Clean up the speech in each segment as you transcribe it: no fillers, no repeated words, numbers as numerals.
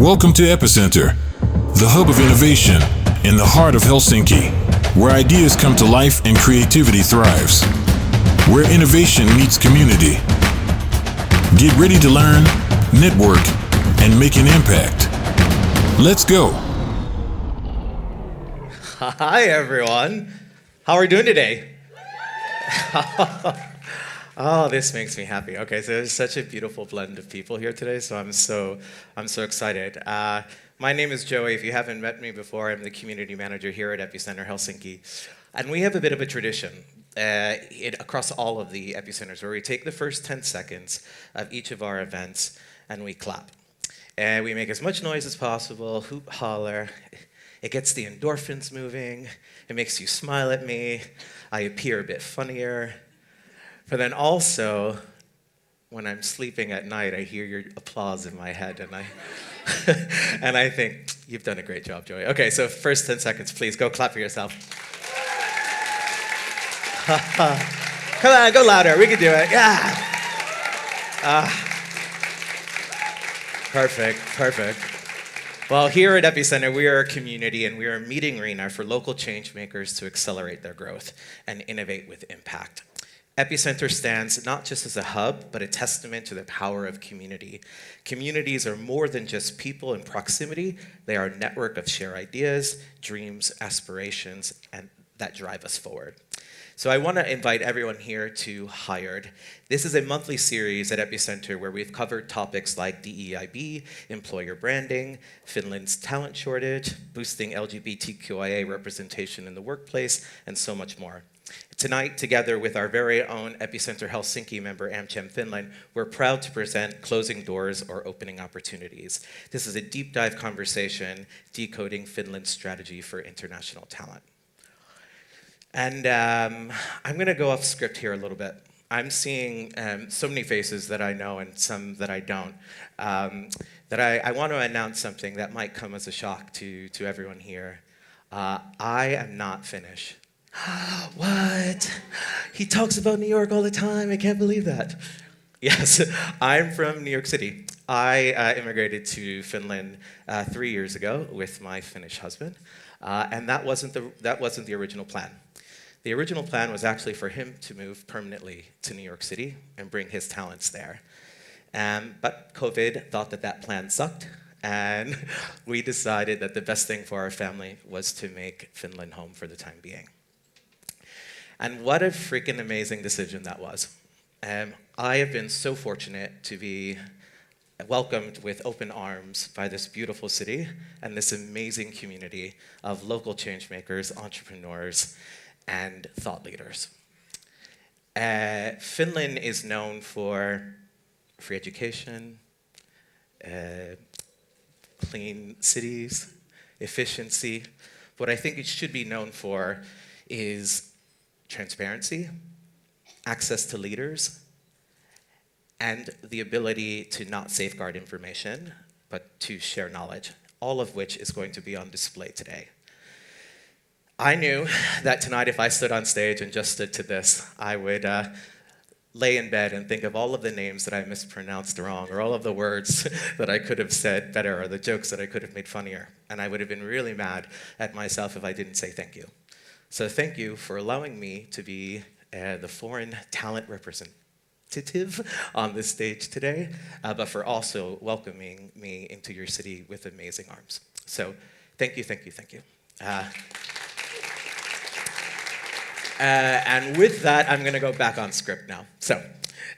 Welcome to Epicenter, the hub of innovation in the heart of Helsinki, where ideas come to life and creativity thrives, where innovation meets community. Get ready to learn, network, and make an impact. Let's go. Hi, everyone. How are we doing today? Oh, this makes me happy. Okay, so there's such a beautiful blend of people here today, so I'm so excited. My name is Joey. If you haven't met me before, I'm the community manager here at Epicenter Helsinki. And we have a bit of a tradition across all of the epicenters where we take the first 10 seconds of each of our events and we clap. And we make as much noise as possible, hoop, holler. It gets the endorphins moving. It makes you smile at me. I appear a bit funnier. But then also, when I'm sleeping at night, I hear your applause in my head, and I think, you've done a great job, Joey. Okay, so first 10 seconds, please, go clap for yourself. Come on, go louder, we can do it, yeah. Perfect. Well, here at Epicenter, we are a community and we are a meeting arena for local change makers to accelerate their growth and innovate with impact. Epicenter stands not just as a hub, but a testament to the power of community. Communities are more than just people in proximity. They are a network of shared ideas, dreams, aspirations, and that drive us forward. So I want to invite everyone here to Hired. This is a monthly series at Epicenter where we've covered topics like DEIB, employer branding, Finland's talent shortage, boosting LGBTQIA representation in the workplace, and so much more. Tonight, together with our very own Epicenter Helsinki member, Amcham Finland, we're proud to present Closing Doors or Opening Opportunities. This is a deep dive conversation, decoding Finland's strategy for international talent. And I'm going to go off script here a little bit. I'm seeing so many faces that I know and some that I don't, that I want to announce something that might come as a shock to everyone here. I am not Finnish. What? He talks about New York all the time. I can't believe that. Yes, I'm from New York City. I immigrated to Finland 3 years ago with my Finnish husband, and that wasn't the original plan. The original plan was actually for him to move permanently to New York City and bring his talents there. But COVID thought that plan sucked, and we decided that the best thing for our family was to make Finland home for the time being. And what a freaking amazing decision that was. I have been so fortunate to be welcomed with open arms by this beautiful city and this amazing community of local change makers, entrepreneurs, and thought leaders. Finland is known for free education, clean cities, efficiency. What I think it should be known for is transparency, access to leaders, and the ability to not safeguard information, but to share knowledge, all of which is going to be on display today. I knew that tonight, if I stood on stage and just stood to this, I would lay in bed and think of all of the names that I mispronounced wrong, or all of the words that I could have said better, or the jokes that I could have made funnier. And I would have been really mad at myself if I didn't say thank you. So thank you for allowing me to be the foreign talent representative on this stage today, but for also welcoming me into your city with amazing arms. So thank you. And with that, I'm going to go back on script now. So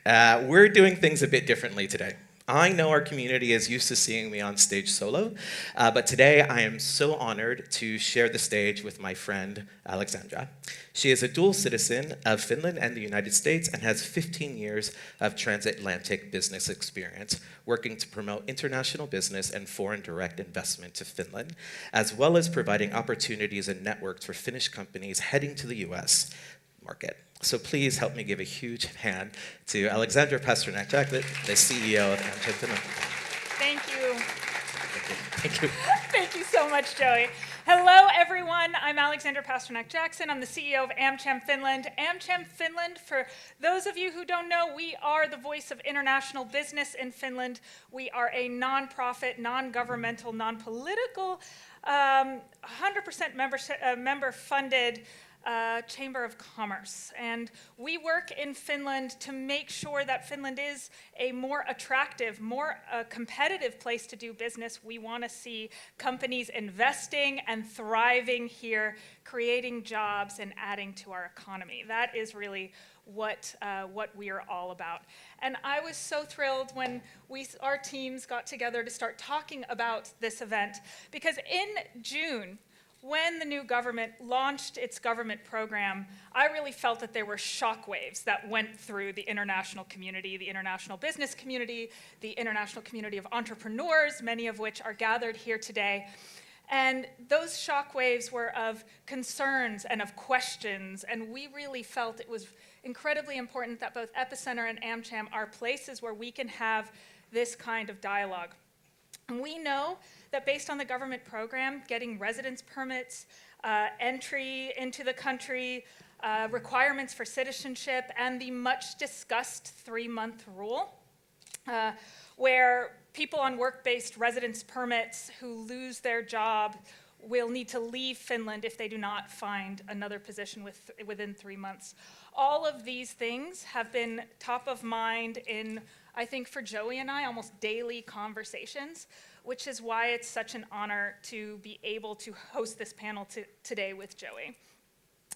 we're doing things a bit differently today. I know our community is used to seeing me on stage solo, but today I am so honored to share the stage with my friend, Alexandra. She is a dual citizen of Finland and the United States and has 15 years of transatlantic business experience, working to promote international business and foreign direct investment to Finland, as well as providing opportunities and networks for Finnish companies heading to the US market. So please help me give a huge hand to Alexandra Pasternak-Jackson, the CEO of Amcham Finland. Thank you. Thank you. Thank you so much, Joey. Hello, everyone. I'm Alexandra Pasternak-Jackson. I'm the CEO of Amcham Finland. Amcham Finland, for those of you who don't know, we are the voice of international business in Finland. We are a non-profit, non-governmental, non-political, 100% member-funded Chamber of Commerce. And we work in Finland to make sure that Finland is a more attractive, more competitive place to do business. We want to see companies investing and thriving here, creating jobs and adding to our economy. That is really what we are all about. And I was so thrilled when our teams got together to start talking about this event, because in June, when the new government launched its government program, I really felt that there were shockwaves that went through the international community, the international business community, the international community of entrepreneurs, many of which are gathered here today. And those shockwaves were of concerns and of questions, and we really felt it was incredibly important that both Epicenter and Amcham are places where we can have this kind of dialogue. And we know that based on the government program, getting residence permits, entry into the country, requirements for citizenship, and the much discussed 3-month rule, where people on work-based residence permits who lose their job will need to leave Finland if they do not find another position within 3 months. All of these things have been top of mind in, I think, for Joey and I, almost daily conversations, which is why it's such an honor to be able to host this panel today with Joey.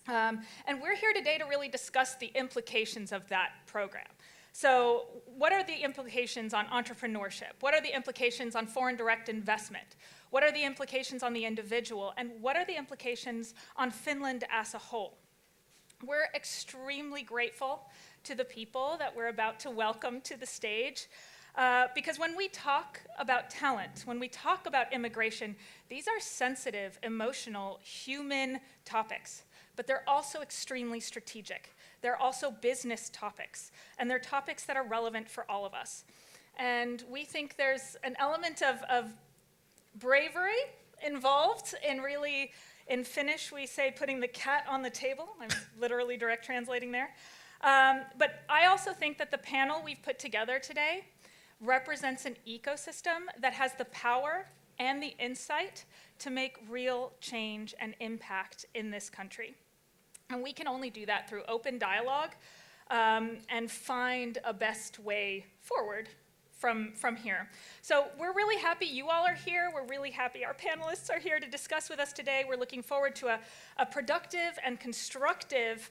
And we're here today to really discuss the implications of that program. So what are the implications on entrepreneurship? What are the implications on foreign direct investment? What are the implications on the individual? And what are the implications on Finland as a whole? We're extremely grateful to the people that we're about to welcome to the stage, because when we talk about talent, when we talk about immigration, these are sensitive, emotional, human topics, but they're also extremely strategic. They're also business topics, and they're topics that are relevant for all of us. And we think there's an element of bravery involved in really, in Finnish, we say putting the cat on the table. I'm literally direct translating there. But I also think that the panel we've put together today represents an ecosystem that has the power and the insight to make real change and impact in this country. And we can only do that through open dialogue and find a best way forward from here. So we're really happy you all are here. We're really happy our panelists are here to discuss with us today. We're looking forward to a productive and constructive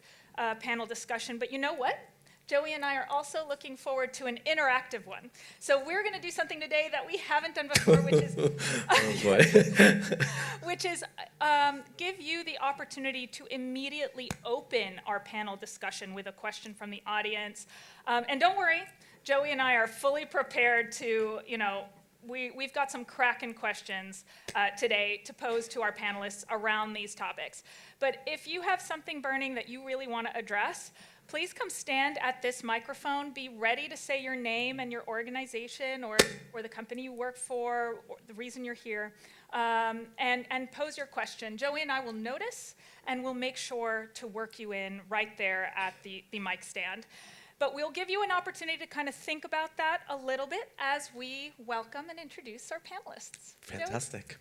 panel discussion. But you know what? Joey and I are also looking forward to an interactive one. So we're going to do something today that we haven't done before, which is give you the opportunity to immediately open our panel discussion with a question from the audience. And don't worry, Joey and I are fully prepared to, we've got some cracking questions today to pose to our panelists around these topics. But if you have something burning that you really want to address, please come stand at this microphone. Be ready to say your name and your organization or the company you work for, or the reason you're here, and pose your question. Joey and I will notice, and we'll make sure to work you in right there at the mic stand. But we'll give you an opportunity to kind of think about that a little bit as we welcome and introduce our panelists. Fantastic. Joey?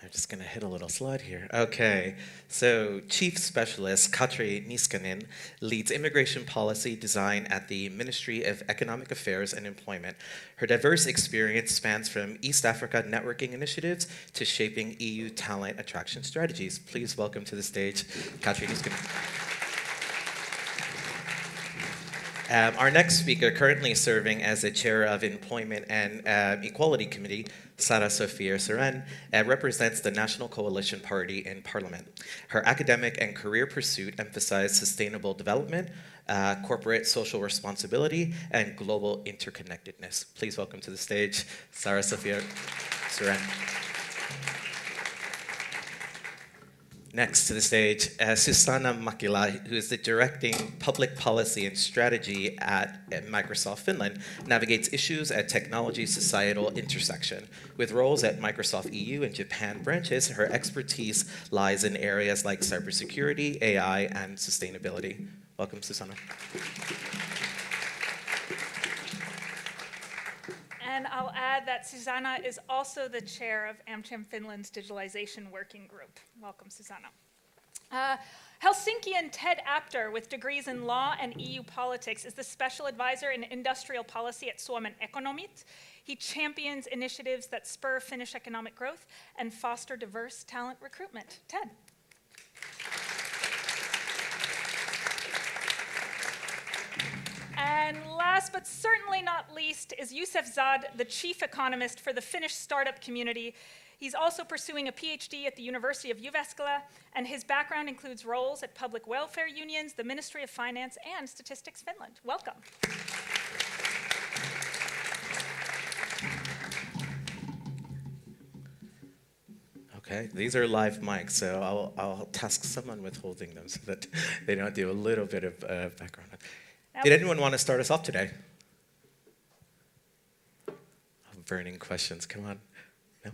I'm just going to hit a little slide here. Okay, so Chief Specialist Katri Niskanen leads immigration policy design at the Ministry of Economic Affairs and Employment. Her diverse experience spans from East Africa networking initiatives to shaping EU talent attraction strategies. Please welcome to the stage Katri Niskanen. Our next speaker, currently serving as the chair of Employment and Equality Committee, Saara-Sofia Sirén, represents the National Coalition Party in Parliament. Her academic and career pursuit emphasize sustainable development, corporate social responsibility, and global interconnectedness. Please welcome to the stage Saara-Sofia Sirén. Next to the stage, Susanna Mäkelä, who is the Directing Public Policy and Strategy at Microsoft Finland, navigates issues at technology-societal intersection. With roles at Microsoft EU and Japan branches, her expertise lies in areas like cybersecurity, AI, and sustainability. Welcome, Susanna. And I'll add that Susanna is also the chair of Amcham Finland's Digitalization Working Group. Welcome, Susanna. Helsinkian Ted Apter, with degrees in law and EU politics, is the special advisor in industrial policy at Suomen Ekonomit. He champions initiatives that spur Finnish economic growth and foster diverse talent recruitment. Ted. And last but certainly not least is Youssef, the chief economist for the Finnish startup community. He's also pursuing a PhD at the University of Jyväskylä, and his background includes roles at public welfare unions, the Ministry of Finance, and Statistics Finland. Welcome. Okay, these are live mics, so I'll task someone with holding them so that they don't do a little bit of background. Did anyone want to start us off today? Burning questions, come on. No?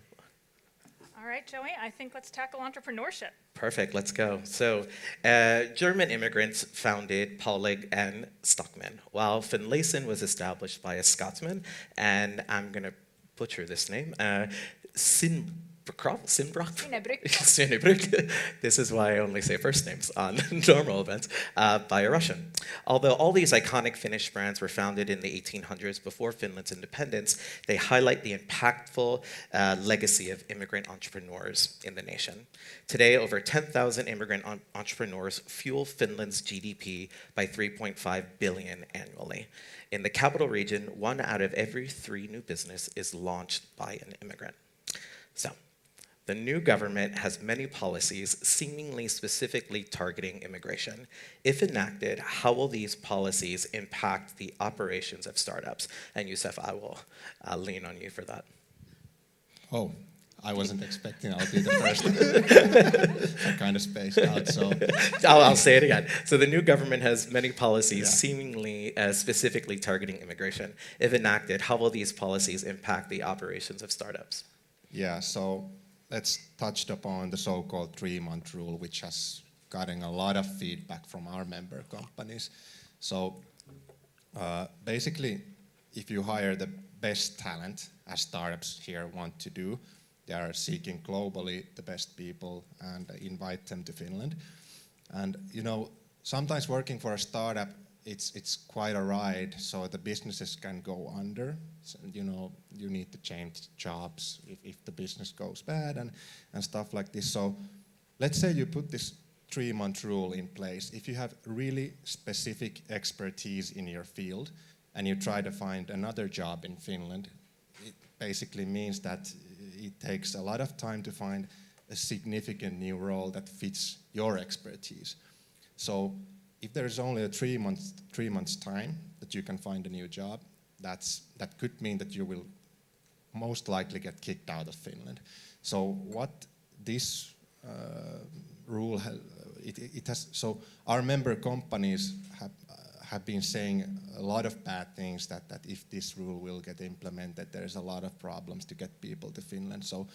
All right, Joey, I think let's tackle entrepreneurship. Perfect, let's go. So, German immigrants founded Paulig and Stockmann, while Finlayson was established by a Scotsman, and I'm going to butcher this name, Sinebryk. This is why I only say first names on normal events, by a Russian. Although all these iconic Finnish brands were founded in the 1800s before Finland's independence, they highlight the impactful legacy of immigrant entrepreneurs in the nation. Today, over 10,000 immigrant entrepreneurs fuel Finland's GDP by 3.5 billion annually. In the capital region, 1 out of every 3 new business is launched by an immigrant. So, the new government has many policies seemingly specifically targeting immigration. If enacted, how will these policies impact the operations of startups? And Youssef, I will lean on you for that. Oh, I wasn't expecting I'll be the first. I kind of spaced out, so. I'll say it again. So the new government has many policies seemingly specifically targeting immigration. If enacted, how will these policies impact the operations of startups? Yeah, so let's touch upon the so-called 3-month rule, which has gotten a lot of feedback from our member companies. So basically, if you hire the best talent, as startups here want to do, they are seeking globally the best people and invite them to Finland. And you know, sometimes working for a startup, it's quite a ride, so the businesses can go under. So, you know, you need to change jobs if the business goes bad and stuff like this. So let's say you put this 3-month rule in place. If you have really specific expertise in your field and you try to find another job in Finland, it basically means that it takes a lot of time to find a significant new role that fits your expertise. So if there's only a 3 months time that you can find a new job, that could mean that you will most likely get kicked out of Finland. So what this rule has, so our member companies have been saying a lot of bad things that if this rule will get implemented, there's a lot of problems to get people to Finland. So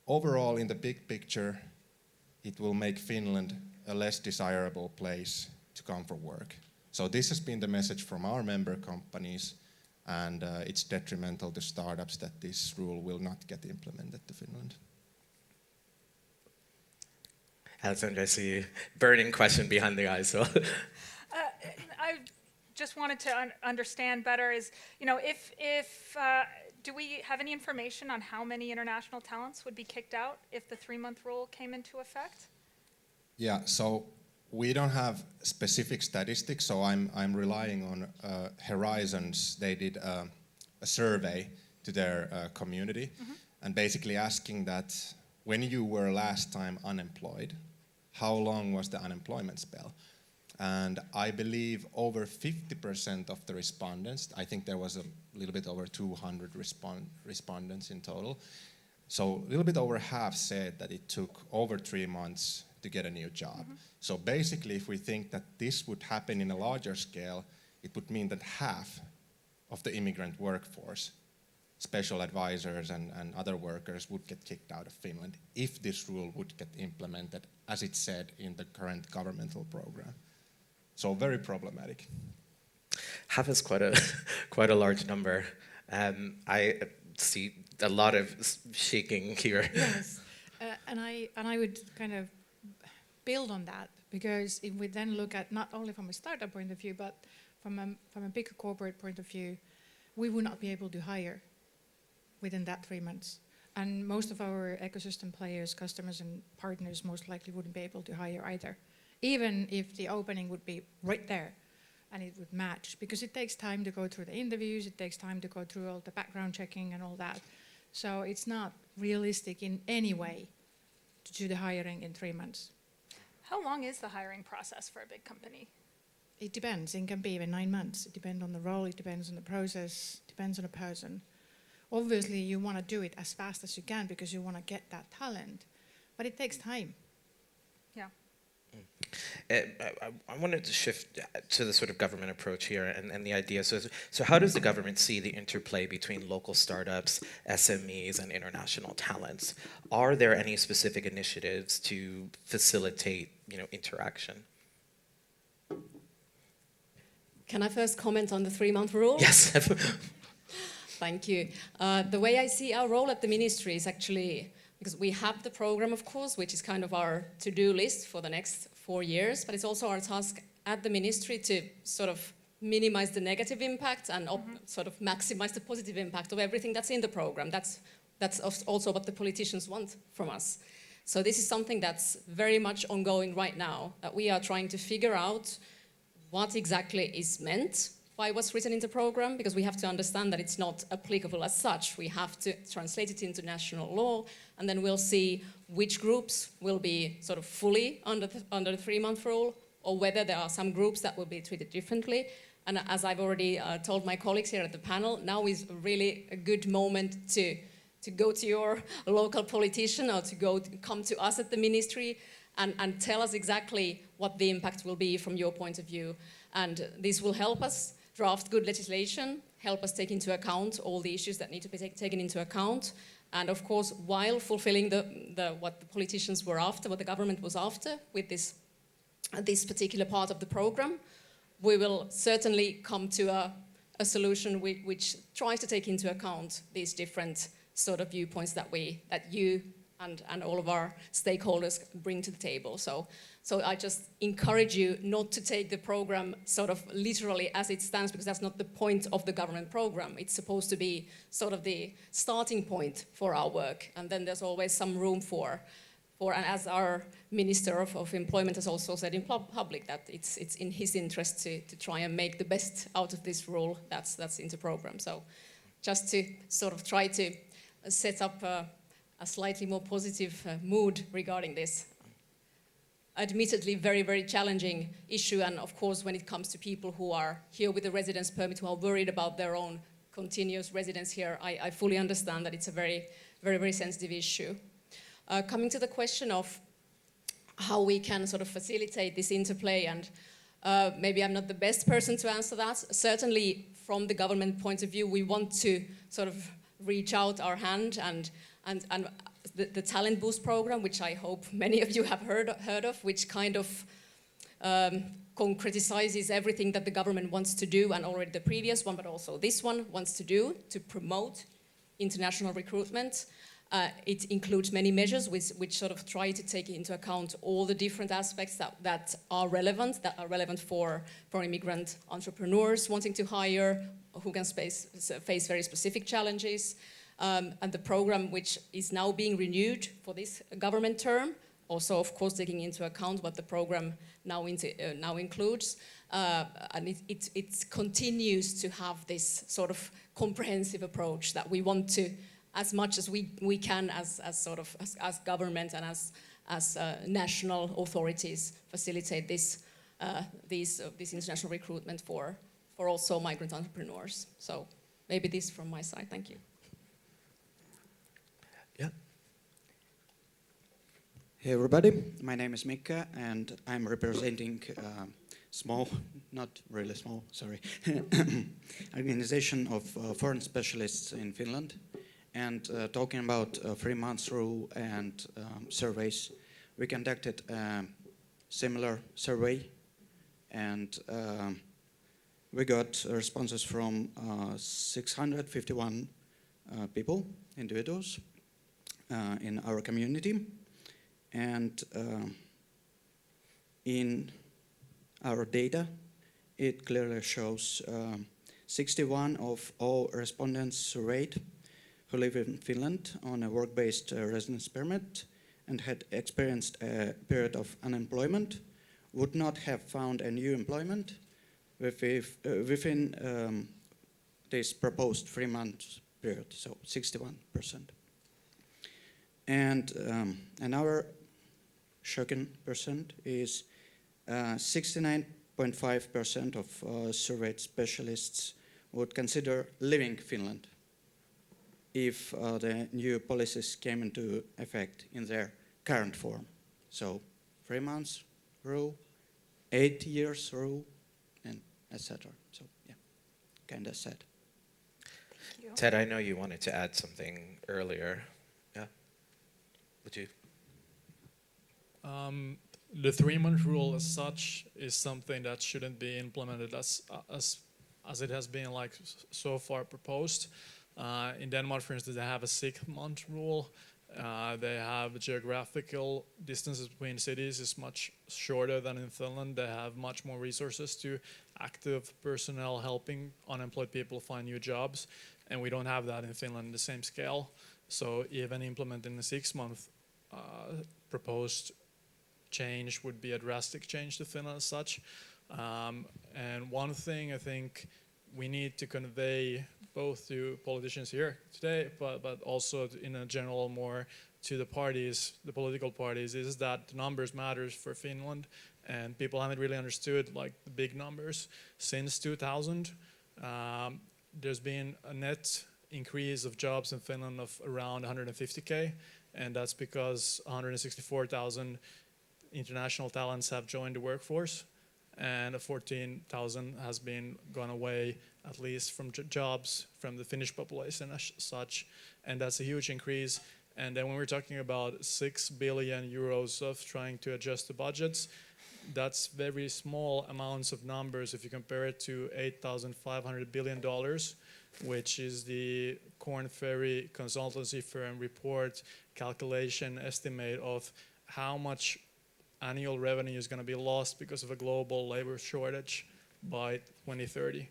overall, in the big picture, it will make Finland a less desirable place to come for work. So this has been the message from our member companies, and it's detrimental to startups that this rule will not get implemented to Finland. Alexandra, I see burning question behind the eyes. So, I just wanted to understand better is, you know, if do we have any information on how many international talents would be kicked out if the 3-month rule came into effect? Yeah, so we don't have specific statistics, so I'm relying on Horizons. They did a survey to their community, and basically asking that when you were last time unemployed, how long was the unemployment spell? And I believe over 50% of the respondents, I think there was a little bit over 200 respondents in total, so a little bit over half said that it took over 3 months to get a new job. So basically, if we think that this would happen in a larger scale, it would mean that half of the immigrant workforce, special advisors and other workers, would get kicked out of Finland if this rule would get implemented, as it said in the current governmental program. So very problematic. Half is quite a large number. I see a lot of shaking here. Yes, and I would kind of build on that, because if we then look at not only from a startup point of view, but from a bigger corporate point of view, we would not be able to hire within that 3 months. And most of our ecosystem players, customers and partners most likely wouldn't be able to hire either, even if the opening would be right there and it would match, because it takes time to go through the interviews, it takes time to go through all the background checking and all that. So it's not realistic in any way to do the hiring in 3 months. How long is the hiring process for a big company? It depends. It can be even 9 months. It depends on the role, it depends on the process, it depends on the person. Obviously, you want to do it as fast as you can because you want to get that talent, but it takes time. Yeah. I wanted to shift to the sort of government approach here and the idea. So how does the government see the interplay between local startups, SMEs, and international talents? Are there any specific initiatives to facilitate, interaction? Can I first comment on the 3-month rule? Yes. Thank you. The way I see our role at the ministry is actually, because we have the program, of course, which is kind of our to-do list for the next 4 years, but it's also our task at the ministry to sort of minimize the negative impact and sort of maximize the positive impact of everything that's in the program. That's also what the politicians want from us. So this is something that's very much ongoing right now, that we are trying to figure out what exactly is meant by what's written in the program, because we have to understand that it's not applicable as such. We have to translate it into national law, and then we'll see which groups will be sort of fully under the 3-month rule, or whether there are some groups that will be treated differently. And as I've already told my colleagues here at the panel, now is really a good moment to go to your local politician or to come to us at the ministry and tell us exactly what the impact will be from your point of view. And this will help us draft good legislation, help us take into account all the issues that need to be taken into account. And of course, while fulfilling what the politicians were after, what the government was after with this particular part of the program, we will certainly come to a solution which tries to take into account these different sort of viewpoints that you and all of our stakeholders bring to the table. So I just encourage you not to take the program sort of literally as it stands, because that's not the point of the government program. It's supposed to be sort of the starting point for our work, and then there's always some room for and as our Minister of Employment has also said in public, that it's in his interest to try and make the best out of this rule that's in the program. So just to sort of try to set up a slightly more positive mood regarding this. Admittedly, very, very challenging issue, and of course, when it comes to people who are here with a residence permit, who are worried about their own continuous residence here, I fully understand that it's a very, very, very sensitive issue. Coming to the question of how we can sort of facilitate this interplay, and maybe I'm not the best person to answer that. Certainly, from the government point of view, we want to sort of reach out our hand and the Talent Boost program, which I hope many of you have heard of, which kind of concretizes everything that the government wants to do, and already the previous one, but also this one wants to do to promote international recruitment. It includes many measures which sort of try to take into account all the different aspects that are relevant for immigrant entrepreneurs wanting to hire, who can face very specific challenges. And the program, which is now being renewed for this government term, also of course taking into account what the program now includes, and it continues to have this sort of comprehensive approach that we want to, as much as we can as government and as national authorities, facilitate this international recruitment for also migrant entrepreneurs. So maybe this from my side. Thank you. Hey everybody, my name is Mikka and I'm representing small, not really small, sorry, organization of foreign specialists in Finland, and talking about 3 months rule and surveys. We conducted a similar survey and we got responses from 651 people, individuals in our community. And in our data, it clearly shows 61 of all respondents surveyed who live in Finland on a work-based residence permit and had experienced a period of unemployment would not have found a new employment within this proposed 3 months period, so 61%. And another shocking percent is 69.5% of surveyed specialists would consider leaving Finland if the new policies came into effect in their current form. So 3 months rule, 8 years rule, and etc. So yeah, kind of sad. Ted, I know you wanted to add something earlier. Yeah? Would you? The 3-month rule as such is something that shouldn't be implemented as it has been like so far proposed. In Denmark, for instance, they have a 6-month rule. They have geographical distances between cities is much shorter than in Finland. They have much more resources to active personnel helping unemployed people find new jobs. And we don't have that in Finland in the same scale. So even implementing the 6-month proposed change would be a drastic change to Finland as such. And one thing I think we need to convey both to politicians here today, but also in a general more to the parties, the political parties, is that the numbers matters for Finland, and people haven't really understood like the big numbers. Since 2000, there's been a net increase of jobs in Finland of around 150K, and that's because 164,000 international talents have joined the workforce, and 14,000 has been gone away, at least from jobs from the Finnish population as such, and that's a huge increase. And then when we're talking about 6 billion euros of trying to adjust the budgets, that's very small amounts of numbers if you compare it to $8,500 billion, which is the Korn Ferry consultancy firm report calculation estimate of how much annual revenue is going to be lost because of a global labor shortage by 2030.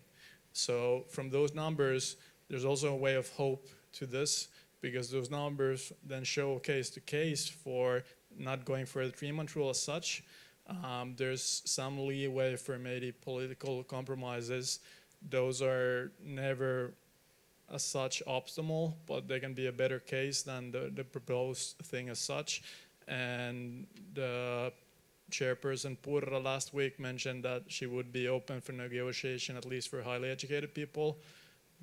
So from those numbers, there's also a way of hope to this, because those numbers then showcase the case for not going for the 3-month rule as such. There's some leeway for maybe political compromises. Those are never as such optimal, but they can be a better case than the proposed thing as such. And the chairperson Purra last week mentioned that she would be open for negotiation, at least for highly educated people,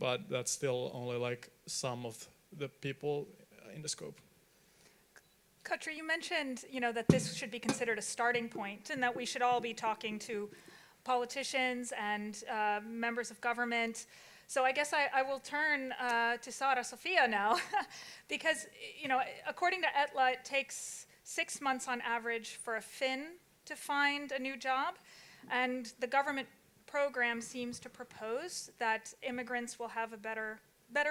but that's still only like some of the people in the scope. Katri, you mentioned, that this should be considered a starting point, and that we should all be talking to politicians and members of government. So I guess I will turn to Saara-Sofia now, because according to ETLA, it takes 6 months on average for a Finn to find a new job, and the government program seems to propose that immigrants will have a better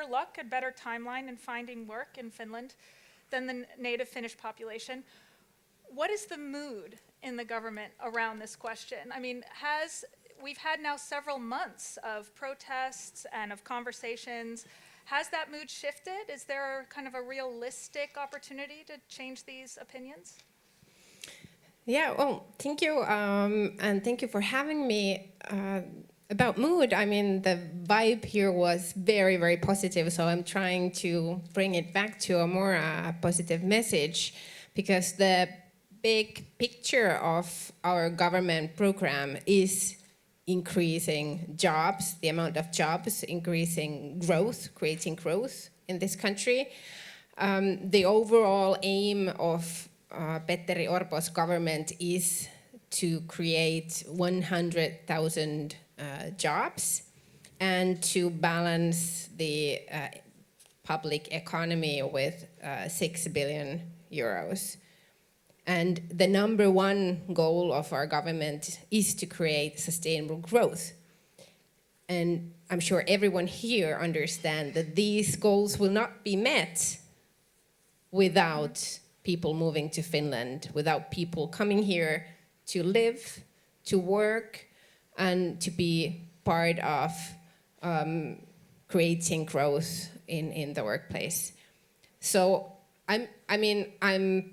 luck, a better timeline in finding work in Finland than the native Finnish population. What is the mood in the government around this question? I mean, we've had now several months of protests and of conversations. Has that mood shifted? Is there kind of a realistic opportunity to change these opinions? Yeah, well, thank you, and thank you for having me. About mood, I mean, the vibe here was very, very positive, so I'm trying to bring it back to a more positive message, because the big picture of our government program is increasing jobs, the amount of jobs, increasing growth, creating growth in this country. The overall aim of Petteri Orpo's government is to create 100,000 jobs and to balance the public economy with 6 billion euros. And the number one goal of our government is to create sustainable growth. And I'm sure everyone here understands that these goals will not be met without people moving to Finland, without people coming here to live, to work, and to be part of creating growth in the workplace. So I'm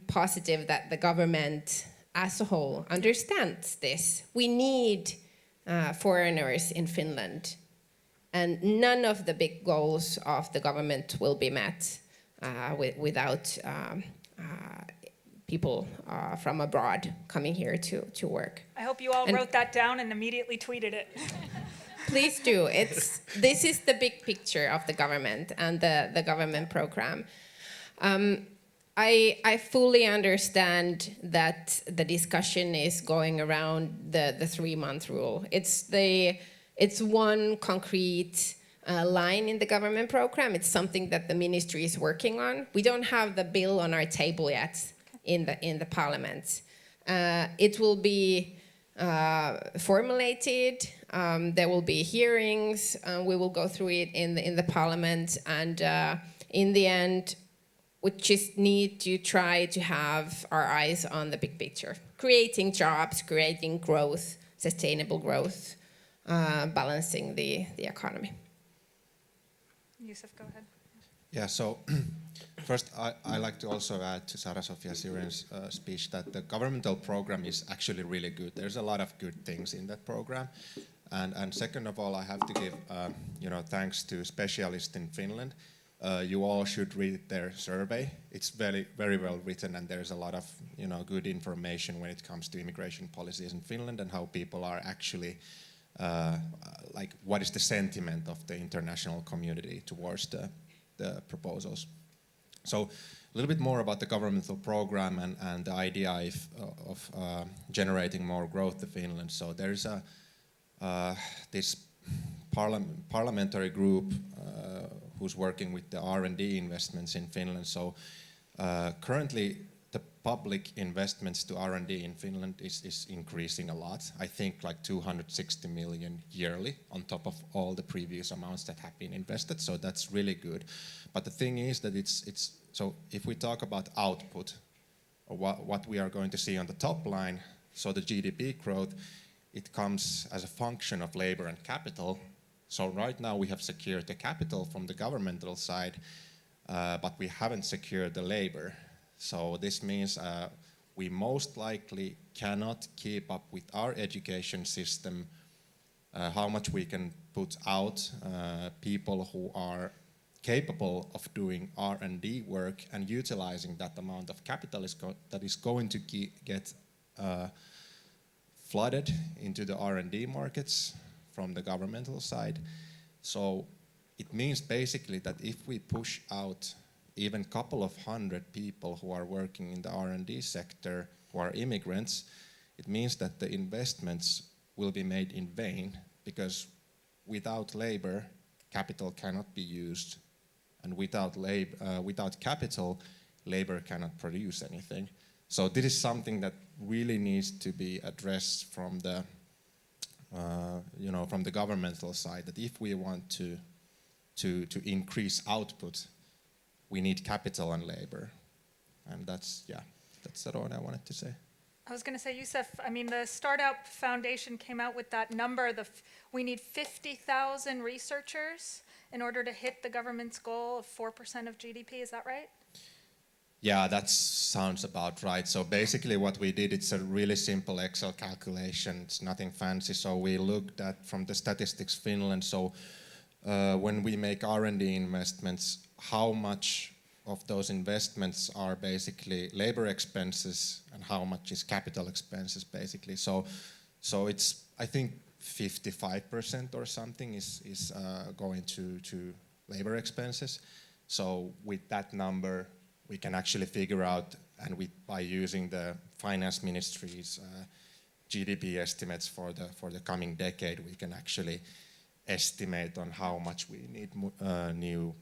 positive that the government as a whole understands this. We need foreigners in Finland, and none of the big goals of the government will be met without people from abroad coming here to work. I hope you all wrote that down and immediately tweeted it. Please do. This is the big picture of the government and the government program. I fully understand that the discussion is going around the 3-month rule. It's one concrete line in the government program. It's something that the ministry is working on. We don't have the bill on our table yet in the parliament. It will be formulated. There will be hearings. We will go through it in the parliament, and in the end, we just need to try to have our eyes on the big picture, creating jobs, creating growth, sustainable growth, balancing the economy. Youssef, go ahead. Yeah, so first I like to also add to Saara-Sofia Sirén's speech that the governmental program is actually really good. There's a lot of good things in that program. And second of all, I have to give thanks to specialists in Finland. You all should read their survey. It's very, very well written, and there's a lot of good information when it comes to immigration policies in Finland and how people are actually what is the sentiment of the international community towards the proposals. So a little bit more about the governmental program and the idea of generating more growth in Finland. So there's this parliamentary group who's working with the R&D investments in Finland. So currently the public investments to R&D in Finland is increasing a lot. I think like 260 million yearly on top of all the previous amounts that have been invested. So that's really good. But the thing is that so if we talk about output, or what we are going to see on the top line, so the GDP growth, it comes as a function of labor and capital. So right now we have secured the capital from the governmental side, but we haven't secured the labor. So this means we most likely cannot keep up with our education system, how much we can put out people who are capable of doing R&D work and utilizing that amount of capital that is going to get flooded into the R&D markets from the governmental side. So it means basically that if we push out even a couple of hundred people who are working in the R&D sector who are immigrants, it means that the investments will be made in vain, because without labor, capital cannot be used, and without capital, labor cannot produce anything. So this is something that really needs to be addressed from the from the governmental side, that if we want to increase output, we need capital and labor. And that's what I wanted to say. I was going to say, Youssef, I mean, the Startup Foundation came out with that number. We need 50,000 researchers in order to hit the government's goal of 4% of GDP. Is that right? Yeah, that sounds about right. So basically what we did, it's a really simple Excel calculation. It's nothing fancy. So we looked at from the Statistics Finland. So when we make R&D investments, how much of those investments are basically labor expenses and how much is capital expenses basically. So it's, I think 55% or something is going to labor expenses. So with that number, we can actually figure out and by using the finance ministry's GDP estimates for the coming decade, we can actually estimate on how much we need new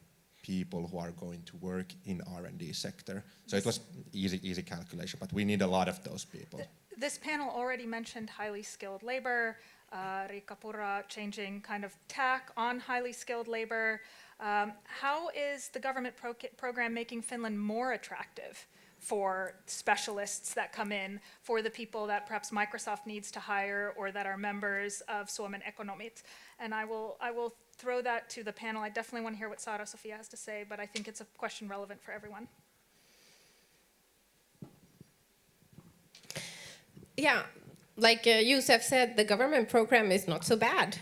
people who are going to work in R&D sector. So it was easy calculation, but we need a lot of those people. This panel already mentioned highly skilled labor, Riikka Purra changing kind of tack on highly skilled labor. How is the government program making Finland more attractive for specialists that come in, for the people that perhaps Microsoft needs to hire or that are members of Suomen Ekonomit? And I will throw that to the panel. I definitely want to hear what Saara-Sofia has to say, but I think it's a question relevant for everyone. Yeah, like Youssef said, the government program is not so bad.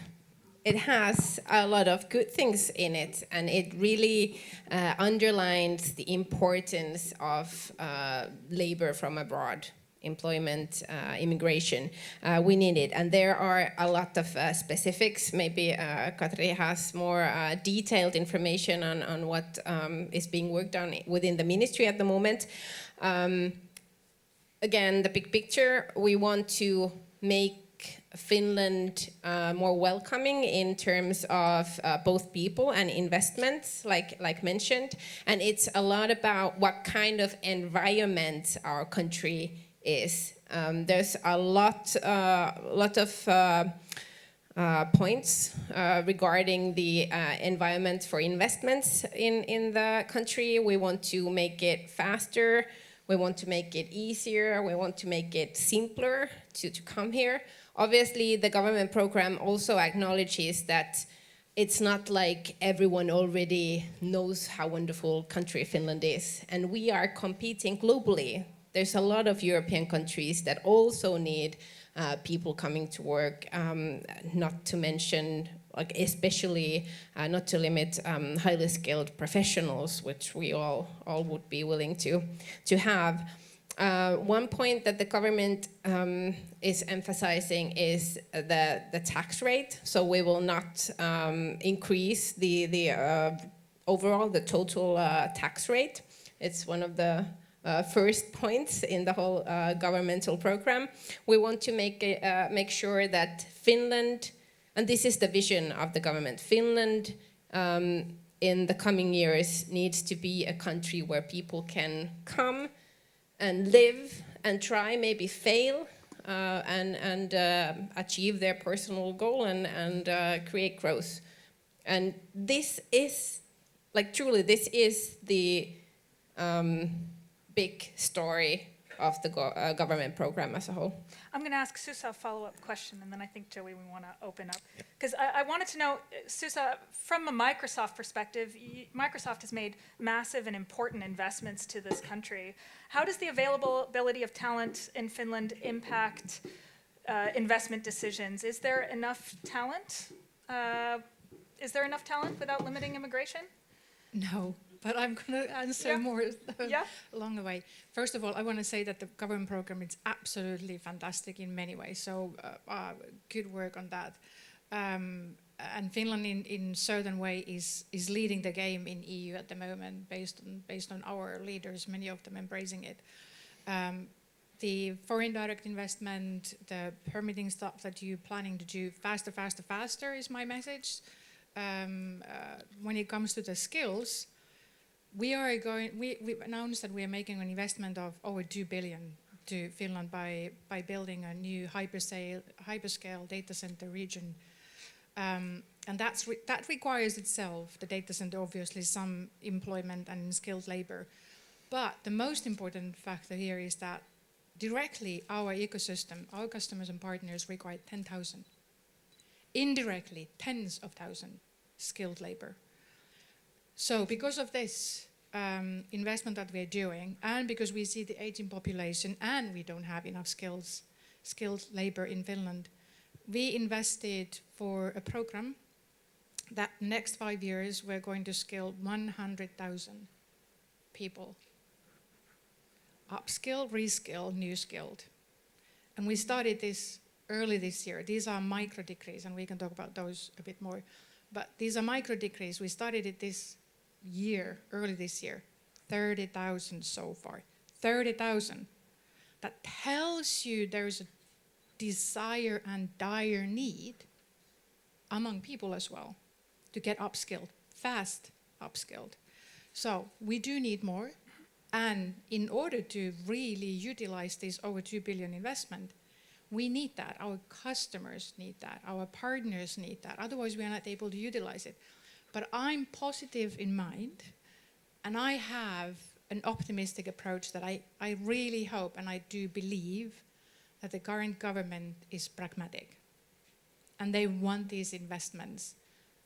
It has a lot of good things in it, and it really underlines the importance of labor from abroad, employment, immigration. We need it, and there are a lot of specifics. Maybe Katri has more detailed information on what is being worked on within the ministry at the moment. Again, the big picture, we want to make Finland more welcoming in terms of both people and investments, like mentioned. And it's a lot about what kind of environment our country is. There's a lot of points regarding the environment for investments in the country. We want to make it faster. We want to make it easier. We want to make it simpler to come here. Obviously, the government program also acknowledges that it's not like everyone already knows how wonderful country Finland is. And we are competing globally. There's a lot of European countries that also need people coming to work, not to mention, like especially not to limit highly skilled professionals, which we all would be willing to have. One point that the government is emphasizing is the tax rate. So we will not increase the overall, the total tax rate. It's one of the first points in the whole governmental program. We want to make sure that Finland, and this is the vision of the government, Finland in the coming years needs to be a country where people can come and live and try, maybe fail, and achieve their personal goal and create growth. And this is, like truly, this is the big story of the government program as a whole. I'm going to ask Susa a follow-up question, and then I think, Joey, we want to open up. Because I wanted to know, Susa, from a Microsoft perspective, Microsoft has made massive and important investments to this country. How does the availability of talent in Finland impact investment decisions? Is there enough talent? Is there enough talent without limiting immigration? No. But I'm going to answer more along the way. First of all, I want to say that the government program is absolutely fantastic in many ways. So good work on that. And Finland, in certain way, is leading the game in EU at the moment, based on our leaders, many of them embracing it. The foreign direct investment, the permitting stuff that you're planning to do faster is my message. When it comes to the skills. We've announced that we are making an investment of over 2 billion to Finland by building a new hyperscale data center region. And that requires itself, the data center, obviously some employment and skilled labor. But the most important factor here is that directly our ecosystem, our customers and partners require 10,000. Indirectly, tens of thousands skilled labor. So because of this investment that we're doing, and because we see the aging population and we don't have enough skilled labor in Finland, we invested for a program that next 5 years we're going to skill 100,000 people. Upskill, reskill, new skilled. And we started this early this year. These are micro degrees, and we can talk about those a bit more. But these are micro degrees. We started it early this year, 30,000 so far. 30,000. That tells you there's a desire and dire need among people as well to get upskilled, fast upskilled. So we do need more. And in order to really utilize this over 2 billion investment, we need that. Our customers need that. Our partners need that. Otherwise, we are not able to utilize it. But I'm positive in mind, and I have an optimistic approach that I really hope and I do believe that the current government is pragmatic. And they want these investments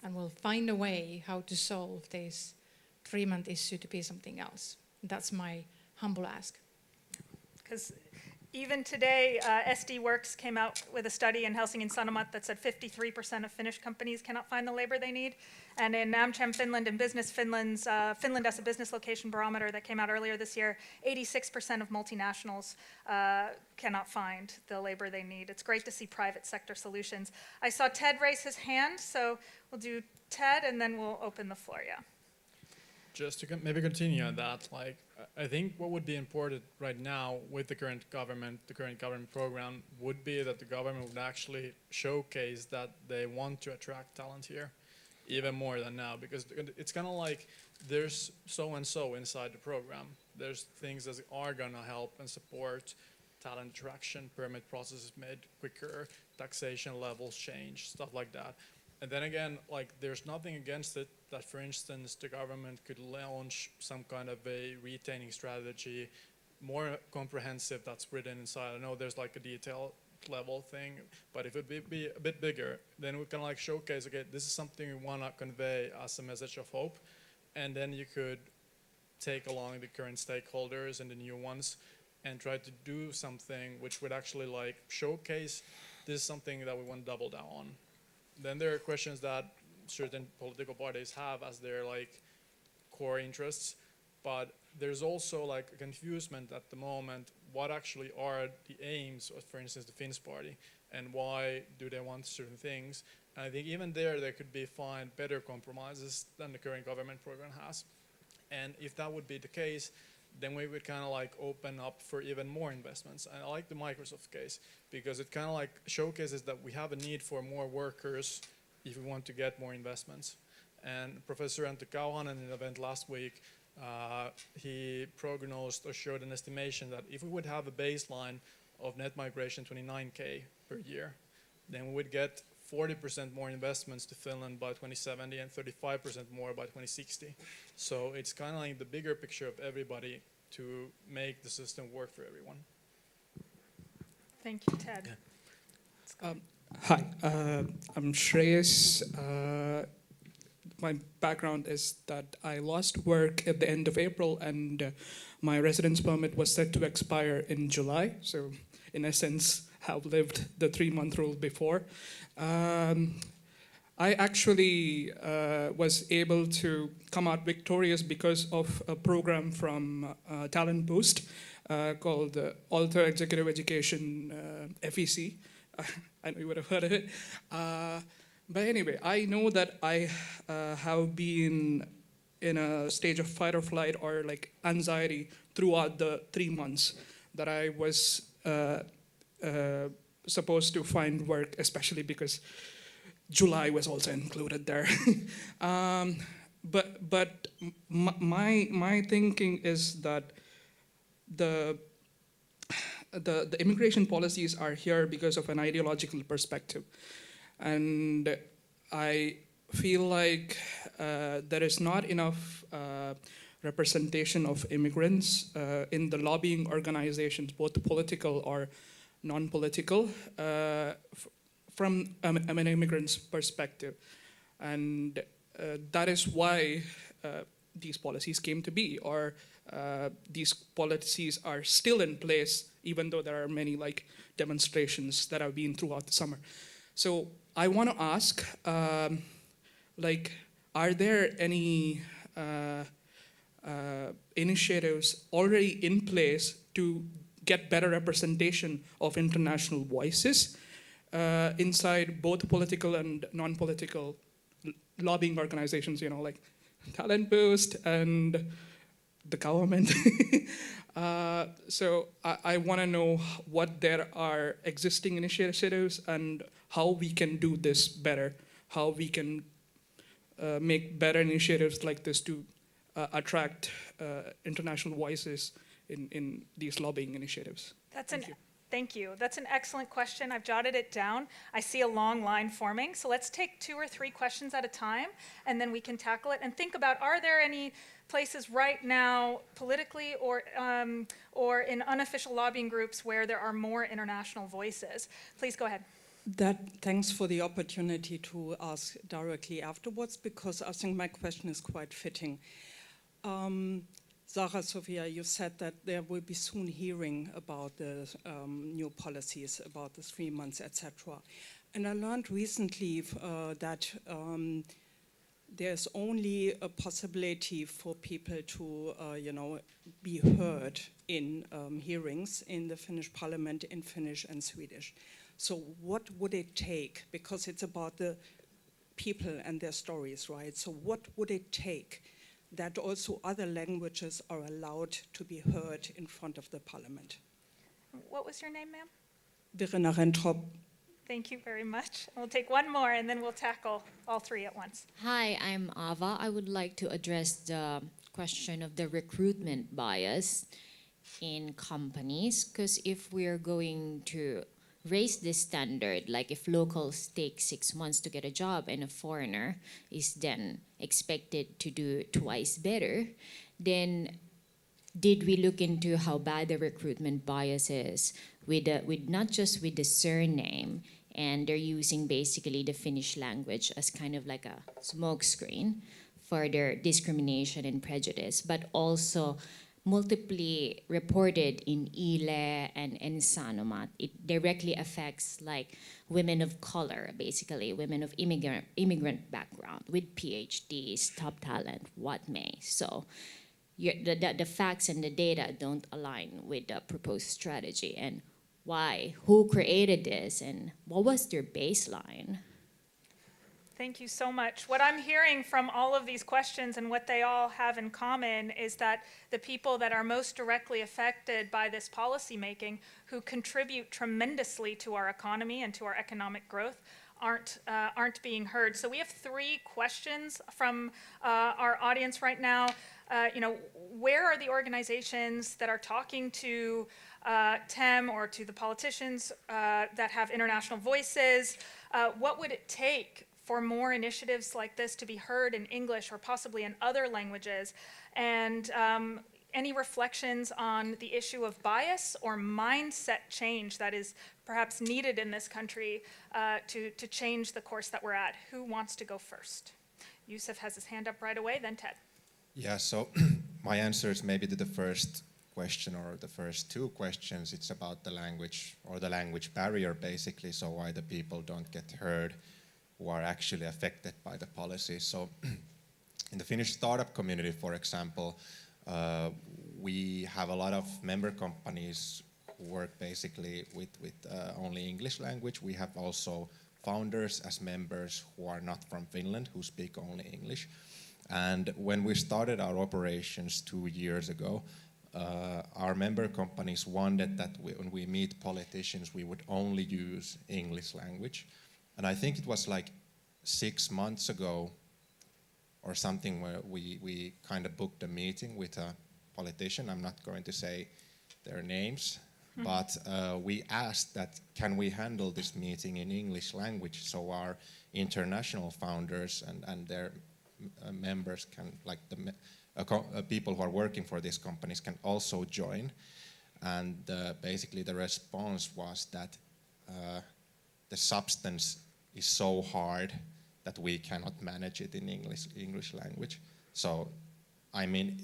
and will find a way how to solve this 3-month issue to be something else. That's my humble ask. Because even today, SD Works came out with a study in Helsingin Sanomat that said 53% of Finnish companies cannot find the labor they need. And in Amcham Finland and Business Finland's Finland as a Business Location Barometer that came out earlier this year, 86% of multinationals cannot find the labor they need. It's great to see private sector solutions. I saw Ted raise his hand, so we'll do Ted and then we'll open the floor, yeah. Just to maybe continue on that, like I think what would be important right now with the current government program would be that the government would actually showcase that they want to attract talent here even more than now, because it's kind of like there's so and so inside the program. There's things that are going to help and support talent attraction, permit processes made quicker, taxation levels change, stuff like that. And then again, like there's nothing against it that, for instance, the government could launch some kind of a retaining strategy, more comprehensive, that's written inside. I know there's like a detail level thing, but if it would be a bit bigger, then we can like showcase, okay, this is something we want to convey as a message of hope. And then you could take along the current stakeholders and the new ones and try to do something which would actually like showcase this is something that we want to double down on. Then there are questions that certain political parties have as their like core interests, but there's also like a confusement at the moment. What actually are the aims of, for instance, the Finns party, and why do they want certain things? And I think even there could be find better compromises than the current government program has. And if that would be the case, then we would kind of like open up for even more investments. And I like the Microsoft case because it kind of like showcases that we have a need for more workers if we want to get more investments. And Professor Antti Kauhanen in an event last week, he prognosed or showed an estimation that if we would have a baseline of net migration 29K per year, then we would get 40% more investments to Finland by 2070 and 35% more by 2060. So it's kind of like the bigger picture of everybody to make the system work for everyone. Thank you, Ted. Hi, I'm Shreyas. My background is that I lost work at the end of April and my residence permit was set to expire in July. So in essence, have lived the 3-month rule before. I actually was able to come out victorious because of a program from Talent Boost called Alter Executive Education FEC. I know you would have heard of it. But anyway, I know that I have been in a stage of fight or flight or like anxiety throughout the 3 months that I was supposed to find work, especially because July was also included there. But my thinking is that the immigration policies are here because of an ideological perspective. And I feel like there is not enough representation of immigrants in the lobbying organizations, both political or non-political, from an immigrant's perspective. And that is why these policies came to be, or these policies are still in place, even though there are many like demonstrations that have been throughout the summer. So I want to ask, like, are there any initiatives already in place to get better representation of international voices inside both political and non-political lobbying organizations, you know, like Talent Boost and the government. So I want to know what there are existing initiatives and how we can do this better, how we can make better initiatives like this to attract international voices in these lobbying initiatives. Thank you. That's an excellent question. I've jotted it down. I see a long line forming. So let's take 2 or 3 questions at a time, and then we can tackle it. And think about, are there any places right now, politically or in unofficial lobbying groups, where there are more international voices? Please go ahead. Thanks for the opportunity to ask directly afterwards, because I think my question is quite fitting. Saara-Sofia, you said that there will be soon hearing about the new policies, about the 3 months, etc. And I learned recently that there's only a possibility for people to, be heard in hearings in the Finnish parliament in Finnish and Swedish. So what would it take? Because it's about the people and their stories, right? So what would it take that also other languages are allowed to be heard in front of the parliament? What was your name, ma'am? Verena Rentrop. Thank you very much. We'll take one more, and then we'll tackle all 3 at once. Hi, I'm Ava. I would like to address the question of the recruitment bias in companies, because if we're going to raise this standard, like if locals take 6 months to get a job and a foreigner is then expected to do twice better, then did we look into how bad the recruitment bias is with not just with the surname, and they're using basically the Finnish language as kind of like a smokescreen for their discrimination and prejudice, but also multiply reported in Ile and Sanomat. It directly affects like women of color, basically women of immigrant background with PhDs, top talent, what may. So the facts and the data don't align with the proposed strategy. And why? Who created this? And what was their baseline? Thank you so much. What I'm hearing from all of these questions and what they all have in common is that the people that are most directly affected by this policy making, who contribute tremendously to our economy and to our economic growth, aren't being heard. So we have 3 questions from our audience right now. Where are the organizations that are talking to TEM or to the politicians that have international voices? What would it take for more initiatives like this to be heard in English or possibly in other languages? And any reflections on the issue of bias or mindset change that is perhaps needed in this country to change the course that we're at? Who wants to go first? Youssef has his hand up right away, then Ted. Yeah, so my answer is maybe to the first question or the first 2 questions. It's about the language or the language barrier, basically, so why the people don't get heard who are actually affected by the policy. So in the Finnish startup community, for example, we have a lot of member companies who work basically with only English language. We have also founders as members who are not from Finland, who speak only English. And when we started our operations 2 years ago, our member companies wanted that when we meet politicians, we would only use English language. And I think it was like 6 months ago or something where we kind of booked a meeting with a politician. I'm not going to say their names, but we asked that, can we handle this meeting in English language so our international founders and their members can, like the people who are working for these companies can also join. And basically the response was that the substance is so hard that we cannot manage it in English language. So, I mean,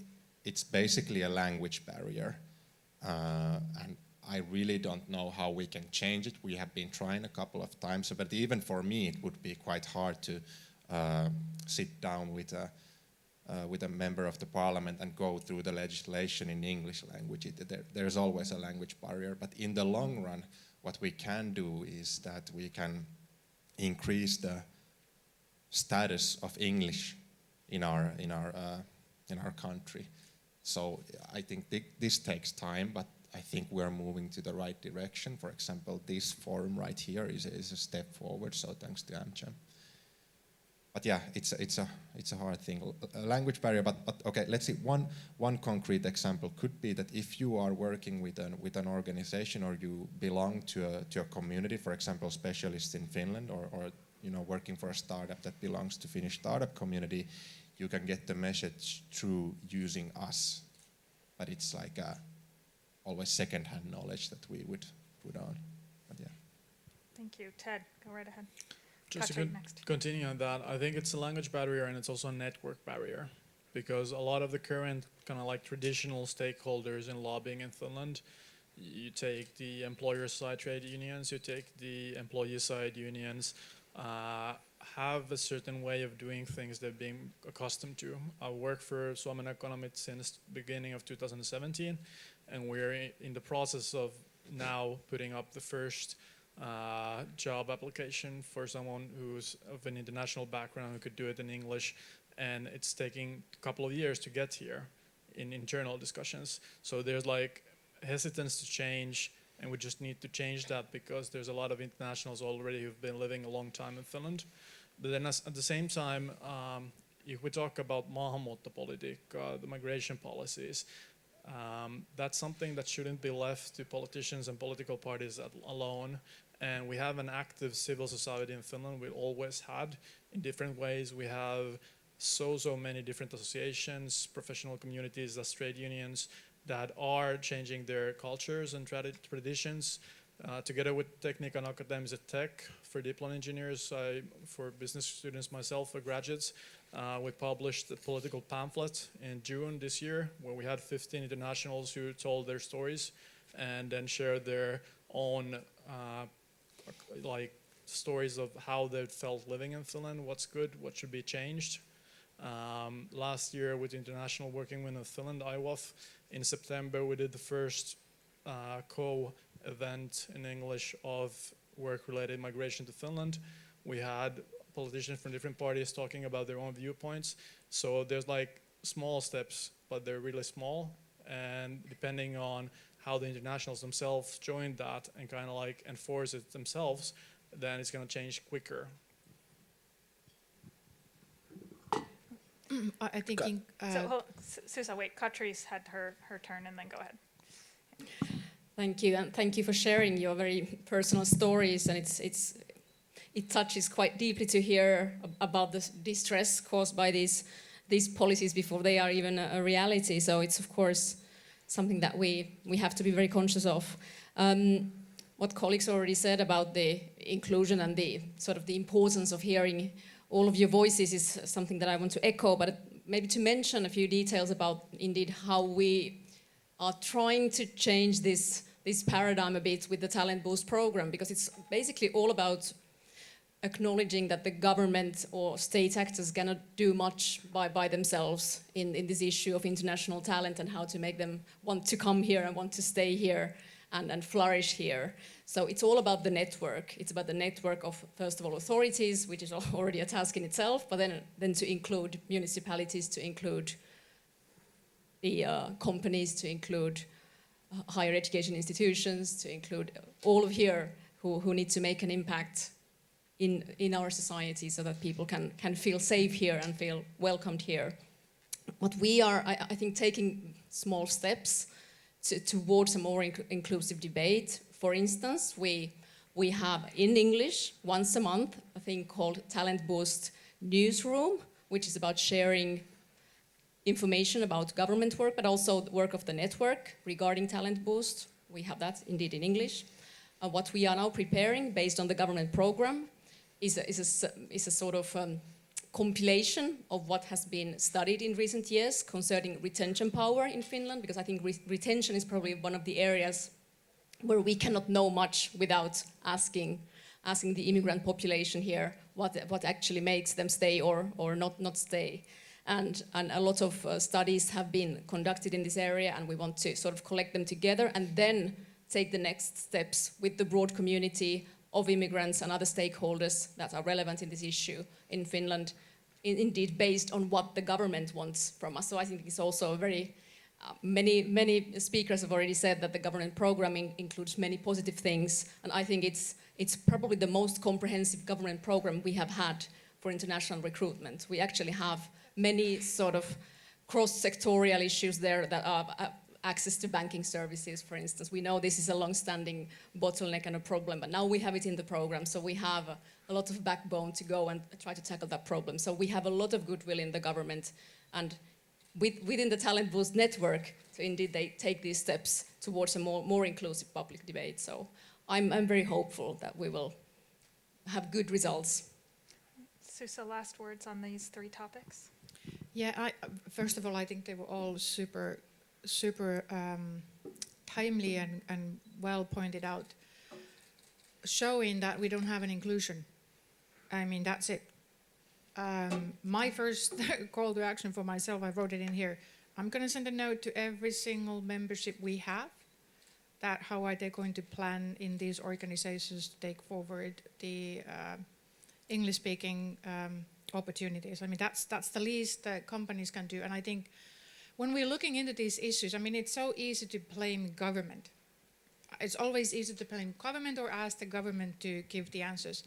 it's basically a language barrier. And I really don't know how we can change it. We have been trying a couple of times, but even for me, it would be quite hard to sit down with a member of the parliament and go through the legislation in English language. There's always a language barrier, but in the long run, what we can do is that we can increase the status of English in our country. So I think this takes time, but I think we are moving to the right direction. For example, this forum right here is a step forward, so thanks to Amcham. But yeah, it's a hard thing, a language barrier. But okay, let's see. One concrete example could be that if you are working with an organization or you belong to a community, for example, specialists in Finland, or working for a startup that belongs to Finnish startup community, you can get the message through using us. But it's like always second-hand knowledge that we would put on. But yeah. Thank you. Ted, go right ahead. Just Katri to next. continue on that, I think it's a language barrier and it's also a network barrier, because a lot of the current kind of like traditional stakeholders in lobbying in Finland, you take the employer side trade unions, you take the employee side unions, have a certain way of doing things they've been accustomed to. I work for Suomen Ekonomit since beginning of 2017, and we're in the process of now putting up the first job application for someone who's of an international background who could do it in English, and it's taking a couple of years to get here in internal discussions. So there's like hesitance to change, and we just need to change that because there's a lot of internationals already who've been living a long time in Finland. But then at the same time, if we talk about maahanmuuttopolitiikka, the migration policies, that's something that shouldn't be left to politicians and political parties alone. And we have an active civil society in Finland. We always had in different ways. We have so many different associations, professional communities, as trade unions that are changing their cultures and traditions. Together with Technic and Academies at Tech, for diploma engineers, for business students myself, for graduates, we published a political pamphlet in June this year where we had 15 internationals who told their stories and then shared their own stories of how they felt living in Finland, what's good, what should be changed. Last year with International Working Women of Finland, IWOF, in September we did the first co-event in English of work-related migration to Finland. We had politicians from different parties talking about their own viewpoints. So there's like small steps, but they're really small. And depending on how the internationals themselves join that and kind of like enforce it themselves, then it's going to change quicker. I think Susa, wait, Katri's had her turn and then go ahead. Thank you, and thank you for sharing your very personal stories, and it touches quite deeply to hear about the distress caused by these policies before they are even a reality. So it's of course something that we have to be very conscious of. What colleagues already said about the inclusion and the sort of the importance of hearing all of your voices is something that I want to echo, but maybe to mention a few details about indeed how we are trying to change this paradigm a bit with the Talent Boost program, because it's basically all about acknowledging that the government or state actors cannot do much by themselves in this issue of international talent and how to make them want to come here and want to stay here and flourish here. So it's all about the network. It's about the network of, first of all, authorities, which is already a task in itself, but then to include municipalities, to include the companies, to include higher education institutions, to include all of here who need to make an impact in our society so that people can feel safe here and feel welcomed here. What we are, I think, taking small steps towards a more inclusive debate. For instance, we have in English once a month a thing called Talent Boost Newsroom, which is about sharing information about government work, but also the work of the network regarding Talent Boost. We have that indeed in English. What we are now preparing based on the government program is a sort of compilation of what has been studied in recent years concerning retention power in Finland, because I think retention is probably one of the areas where we cannot know much without asking the immigrant population here what actually makes them stay or not stay. And a lot of studies have been conducted in this area, and we want to sort of collect them together and then take the next steps with the broad community of immigrants and other stakeholders that are relevant in this issue in Finland, indeed based on what the government wants from us. So I think it's also a very Many speakers have already said that the government programming includes many positive things, and I think it's probably the most comprehensive government program we have had for international recruitment. We actually have many sort of cross-sectorial issues there that are access to banking services, for instance. We know this is a long-standing bottleneck and a problem, but now we have it in the program, so we have a lot of backbone to go and try to tackle that problem. So we have a lot of goodwill in the government, and within the Talent Boost network, so indeed they take these steps towards a more inclusive public debate. So I'm very hopeful that we will have good results. Susa, last words on these three topics? Yeah, first of all, I think they were all super timely and well pointed out, showing that we don't have an inclusion. I mean, that's it. My first call to action for myself, I wrote it in here. I'm going to send a note to every single membership we have, that how are they going to plan in these organizations to take forward the English-speaking opportunities. I mean, that's the least that companies can do. And I think when we're looking into these issues, I mean, it's so easy to blame government. It's always easy to blame government or ask the government to give the answers.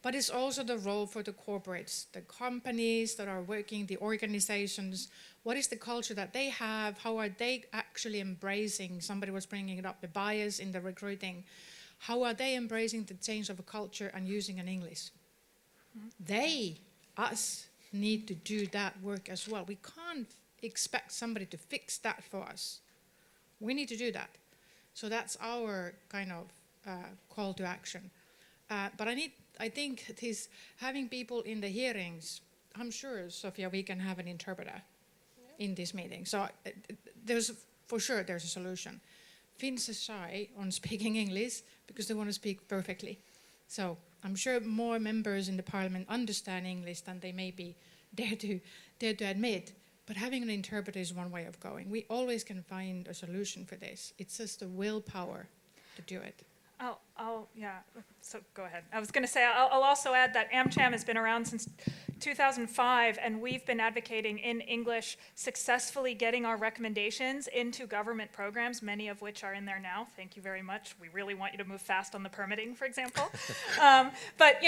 But it's also the role for the corporates, the companies that are working, the organizations. What is the culture that they have? How are they actually embracing, somebody was bringing it up, the bias in the recruiting. How are they embracing the change of a culture and using an English? They, us, need to do that work as well. We can't expect somebody to fix that for us. We need to do that. So that's our kind of call to action. But I think this having people in the hearings, I'm sure, Sofia, we can have an interpreter in this meeting. So there's a solution. Finns are shy on speaking English because they want to speak perfectly. So I'm sure more members in the parliament understand English than they maybe dare to admit. But having an interpreter is one way of going. We always can find a solution for this. It's just the willpower to do it. So go ahead. I was going to say, I'll also add that Amcham has been around since 2005, and we've been advocating in English, successfully getting our recommendations into government programs, many of which are in there now. Thank you very much. We really want you to move fast on the permitting, for example. But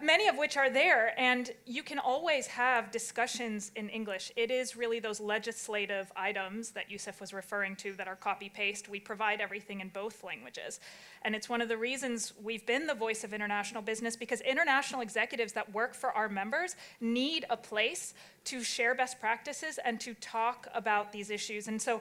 many of which are there, and you can always have discussions in English. It is really those legislative items that Youssef was referring to that are copy-paste. We provide everything in both languages. And it's one of the reasons we've been the voice of international business, because international executives that work for our members need a place to share best practices and to talk about these issues. And so,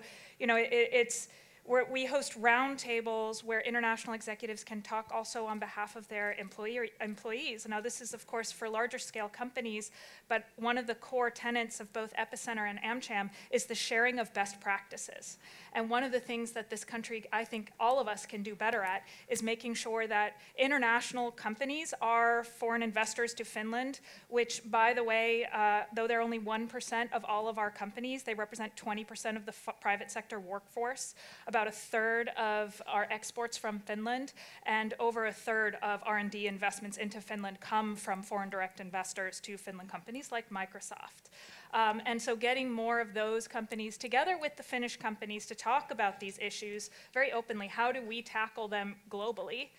we host roundtables where international executives can talk also on behalf of their employees. Now, this is, of course, for larger scale companies, but one of the core tenets of both Epicenter and Amcham is the sharing of best practices. And one of the things that this country, I think all of us can do better at, is making sure that international companies are foreign investors to Finland, which, by the way, though they're only 1% of all of our companies, they represent 20% of the private sector workforce. About a third of our exports from Finland, and over a third of R&D investments into Finland come from foreign direct investors to Finland companies like Microsoft. And so getting more of those companies together with the Finnish companies to talk about these issues very openly, how do we tackle them globally,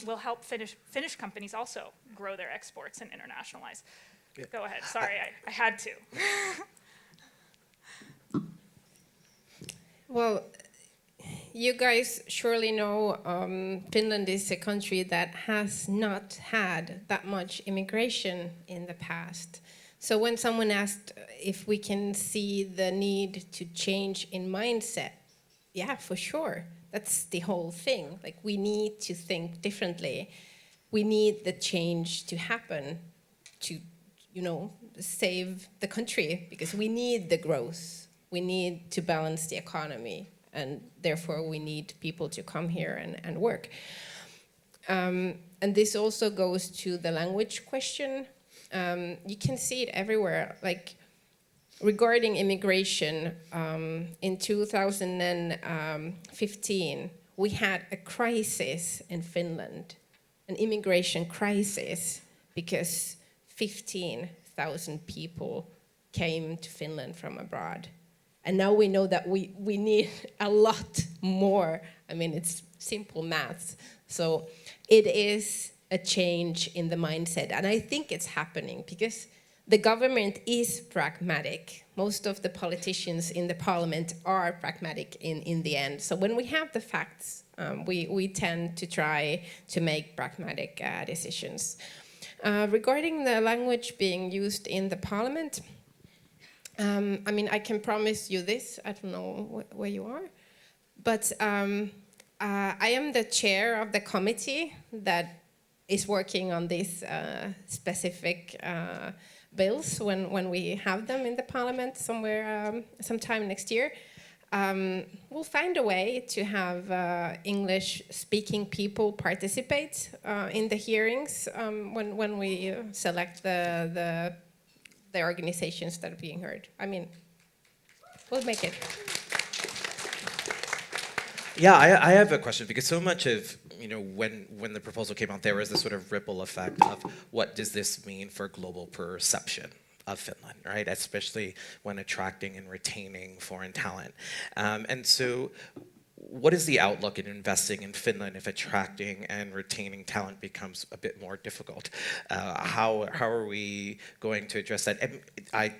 will help Finnish companies also grow their exports and internationalize. Yeah. Go ahead, sorry, I had to. Well, you guys surely know Finland is a country that has not had that much immigration in the past. So when someone asked if we can see the need to change in mindset, yeah, for sure. That's the whole thing. Like, we need to think differently. We need the change to happen to, save the country, because we need the growth. We need to balance the economy. And therefore, we need people to come here and work. And this also goes to the language question. You can see it everywhere. Like, regarding immigration, in 2015, we had a crisis in Finland, an immigration crisis, because 15,000 people came to Finland from abroad. And now we know that we need a lot more. I mean, it's simple maths. So it is a change in the mindset. And I think it's happening because the government is pragmatic. Most of the politicians in the parliament are pragmatic in the end. So when we have the facts, we tend to try to make pragmatic decisions. Regarding the language being used in the parliament, I mean, I can promise you this. I don't know where you are, but I am the chair of the committee that is working on these specific bills when we have them in the parliament sometime next year. We'll find a way to have English-speaking people participate in the hearings when we select the organizations that are being heard. I mean, we'll make it. Yeah, I have a question because so much of, when the proposal came out, there was this sort of ripple effect of what does this mean for global perception of Finland, right? Especially when attracting and retaining foreign talent. And so what is the outlook in investing in Finland if attracting and retaining talent becomes a bit more difficult? How are we going to address that? And I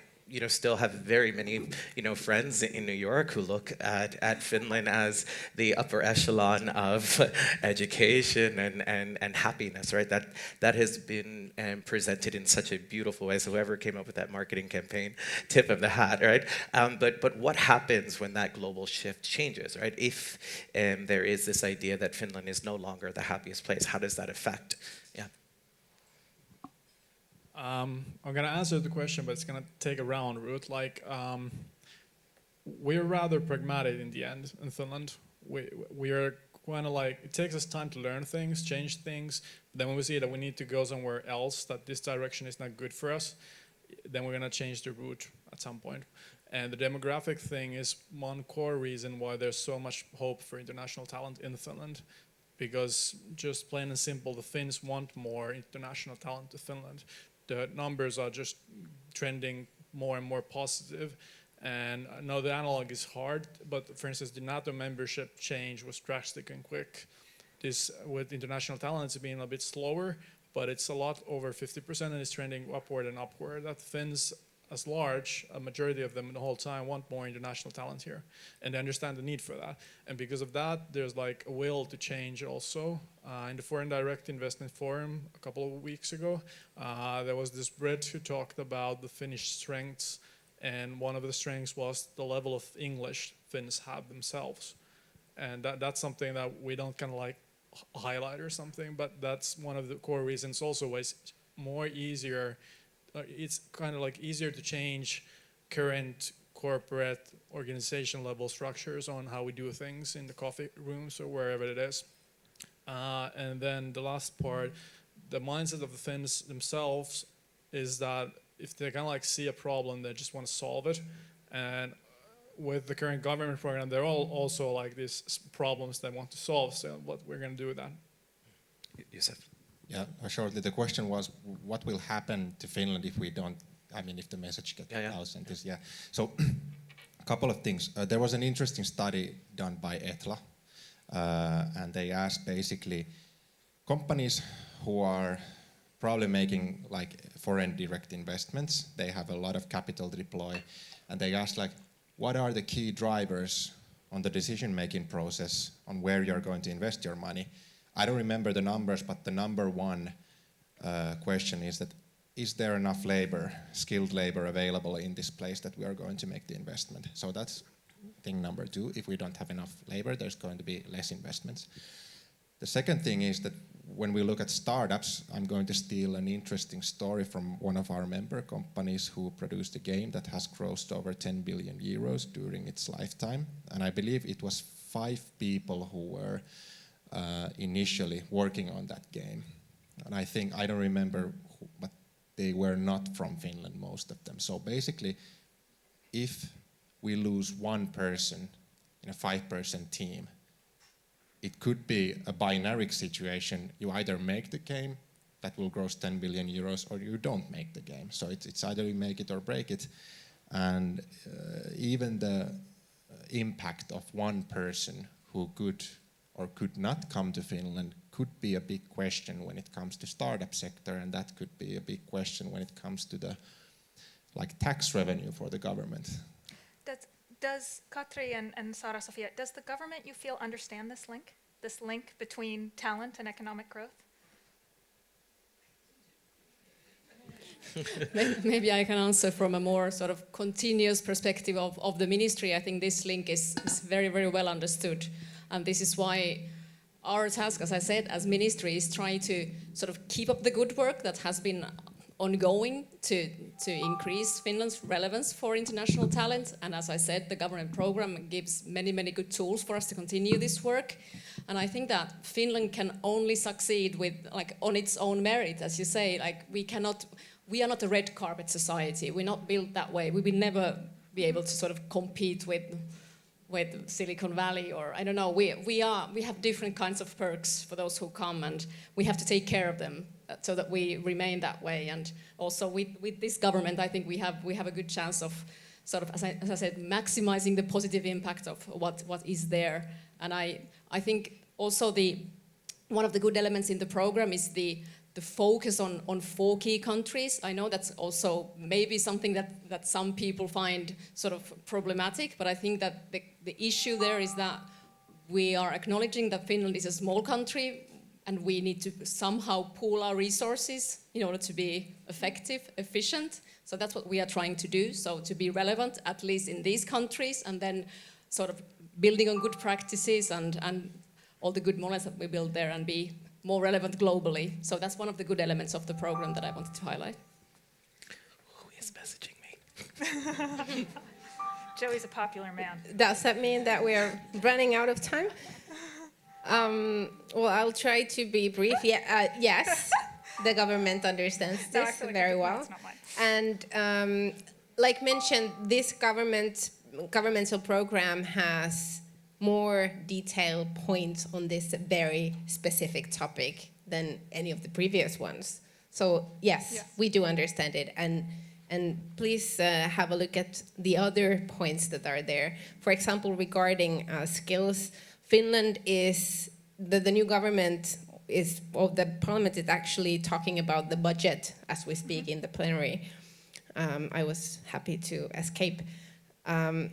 still have very many, friends in New York who look at Finland as the upper echelon of education and happiness, right? That has been presented in such a beautiful way. So whoever came up with that marketing campaign, tip of the hat, right? But what happens when that global shift changes, right? If there is this idea that Finland is no longer the happiest place, how does that affect? I'm going to answer the question, but it's going to take a round route. We're rather pragmatic in the end in Finland. We are kind of it takes us time to learn things, change things. Then when we see that we need to go somewhere else, that this direction is not good for us, then we're going to change the route at some point. And the demographic thing is one core reason why there's so much hope for international talent in Finland. Because just plain and simple, the Finns want more international talent to Finland. The numbers are just trending more and more positive. And I know the analog is hard, but for instance, the NATO membership change was drastic and quick. This, with international talent, it's been a bit slower, but it's a lot over 50% and it's trending upward and upward. That Finns, as large, a majority of them the whole time want more international talent here. And they understand the need for that. And because of that, there's a will to change also. In the Foreign Direct Investment Forum a couple of weeks ago, there was this Brit who talked about the Finnish strengths, and one of the strengths was the level of English Finns have themselves. And that's something that we don't kind of highlight or something, but that's one of the core reasons also why it's more easier. It's kind of easier to change current corporate organization level structures on how we do things in the coffee rooms or wherever it is. And then the last part, the mindset of the Finns themselves is that if they kind of see a problem, they just want to solve it. And with the current government program, they're all also these problems they want to solve. So what we're going to do with that? Youssef. Yeah, shortly, the question was, what will happen to Finland if we don't, if the message gets out sent this, So, a couple of things. There was an interesting study done by Etla, and they asked basically companies who are probably making foreign direct investments, they have a lot of capital to deploy, and they asked what are the key drivers on the decision-making process on where you're going to invest your money? I don't remember the numbers, but the number one question is that, is there enough labor, skilled labor available in this place that we are going to make the investment? So that's thing number two. If we don't have enough labor, there's going to be less investments. The second thing is that when we look at startups, I'm going to steal an interesting story from one of our member companies who produced a game that has grossed over 10 billion euros during its lifetime. And I believe it was 5 people who were initially working on that game. And I don't remember who, but they were not from Finland, most of them. So basically, if we lose one person in a 5-person team, it could be a binary situation. You either make the game that will gross 10 billion euros or you don't make the game. So it's either you make it or break it. And even the impact of one person who could or could not come to Finland could be a big question when it comes to startup sector, and that could be a big question when it comes to the tax revenue for the government. Does Katri and Saara-Sofia, does the government, you feel, understand this link between talent and economic growth? Maybe I can answer from a more sort of continuous perspective of the ministry. I think this link is very, very well understood. And this is why our task, as I said, as ministry is trying to sort of keep up the good work that has been ongoing to increase Finland's relevance for international talent. And as I said, the government program gives many, many good tools for us to continue this work. And I think that Finland can only succeed with, on its own merit, as you say, we are not a red carpet society. We're not built that way. We will never be able to sort of compete with Silicon Valley, or I don't know. We have different kinds of perks for those who come, and we have to take care of them so that we remain that way. And also with this government, I think we have a good chance of sort of, as I said, maximizing the positive impact of what is there. And I think also one of the good elements in the program is the focus on 4 key countries. I know that's also maybe something that some people find sort of problematic, but I think that the issue there is that we are acknowledging that Finland is a small country and we need to somehow pool our resources in order to be effective, efficient. So that's what we are trying to do, so to be relevant, at least in these countries, and then sort of building on good practices and all the good models that we build there and be more relevant globally. So that's one of the good elements of the program that I wanted to highlight. Who is messaging me? Joey's a popular man. Does that mean that we are running out of time? Well, I'll try to be brief. Yes, the government understands this very well. And like mentioned, this governmental program has more detailed points on this very specific topic than any of the previous ones. So yes, we do understand it. And please have a look at the other points that are there. For example, regarding skills, Finland is, the new government is, or the parliament is actually talking about the budget as we speak in the plenary. I was happy to escape. And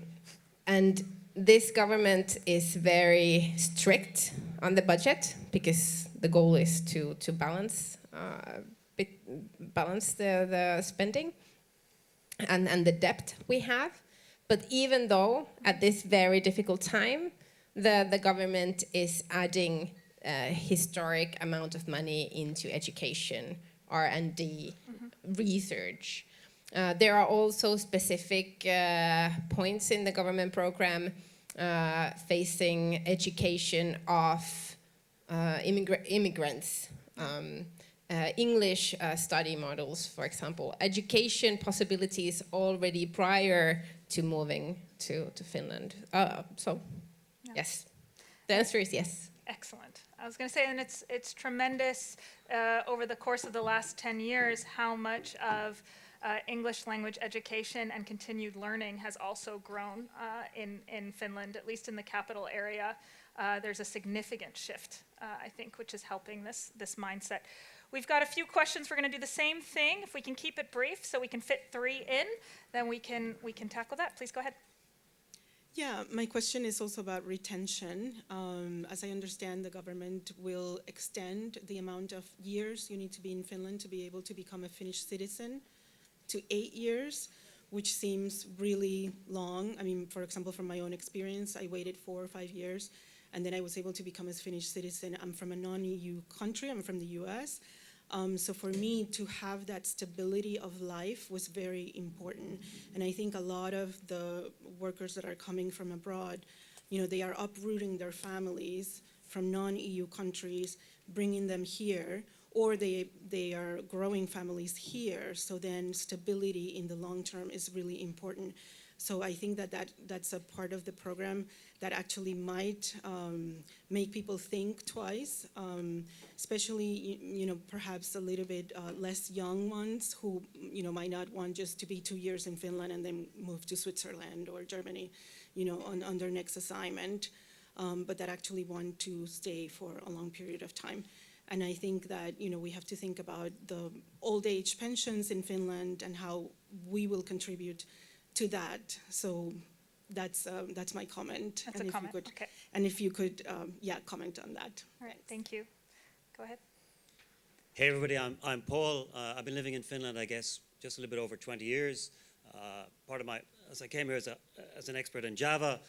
this government is very strict on the budget because the goal is to balance the spending and the debt we have. But even though at this very difficult time, the government is adding a historic amount of money into education, R&D, research. There are also specific points in the government program facing education of immigrants, English study models, for example, education possibilities already prior to moving to Finland. Yes, the answer is yes. Excellent. I was going to say, and it's tremendous over the course of the last 10 years how much of English language education and continued learning has also grown in Finland, at least in the capital area. There's a significant shift, I think, which is helping this mindset. We've got a few questions. We're going to do the same thing. If we can keep it brief so we can fit 3 in, then we can tackle that. Please go ahead. Yeah, my question is also about retention. As I understand, the government will extend the amount of years you need to be in Finland to be able to become a Finnish citizen to 8 years, which seems really long. I mean, for example, from my own experience, I waited 4 or 5 years, and then I was able to become a Finnish citizen. I'm from a non-EU country. I'm from the US. So for me to have that stability of life was very important. And I think a lot of the workers that are coming from abroad, they are uprooting their families from non-EU countries, bringing them here, or they are growing families here. So then stability in the long term is really important. So I think that's a part of the program that actually might make people think twice, especially perhaps a little bit less young ones who might not want just to be 2 years in Finland and then move to Switzerland or Germany, on their next assignment, but that actually want to stay for a long period of time. And I think that we have to think about the old age pensions in Finland and how we will contribute to that. So that's my comment. That's a comment. Okay. And if you could, comment on that. All right. Thank you. Go ahead. Hey everybody, I'm Paul. I've been living in Finland, I guess, just a little bit over 20 years. As I came here as an expert in Java,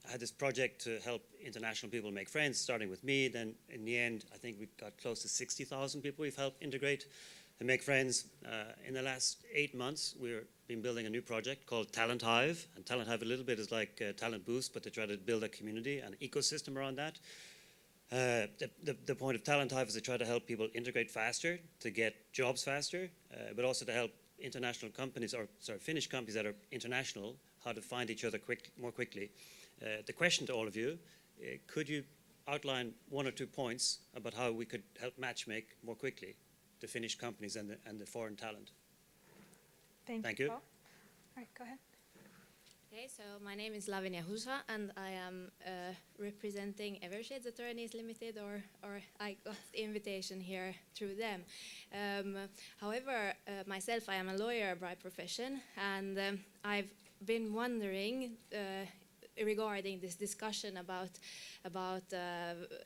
I had this project to help international people make friends, starting with me. Then in the end, I think we got close to 60,000 people we've helped integrate and make friends. In the last 8 months, we've been building a new project called Talent Hive. And Talent Hive a little bit is like Talent Boost, but they try to build a community, an ecosystem around that. The point of Talent Hive is to try to help people integrate faster, to get jobs faster, but also to help international companies, Finnish companies that are international, how to find each other more quickly. The question to all of you, could you outline 1 or 2 points about how we could help matchmake more quickly the Finnish companies and the foreign talent? Thank you. Paul. All right, go ahead. Okay, so my name is Lavinia Husa, and I am representing Evershades Attorneys Limited, or I got the invitation here through them. However, myself, I am a lawyer by profession, and I've been wondering regarding this discussion about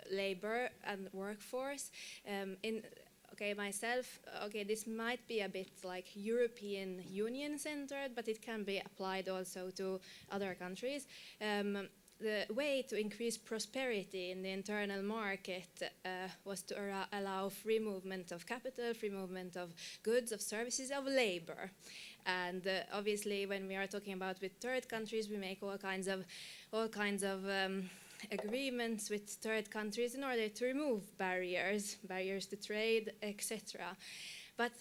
labor and workforce. This might be a bit like European Union centered, but it can be applied also to other countries. The way to increase prosperity in the internal market was to allow free movement of capital, free movement of goods, of services, of labor. And obviously, when we are talking about with third countries, we make all kinds of agreements with third countries in order to remove barriers to trade, etc. But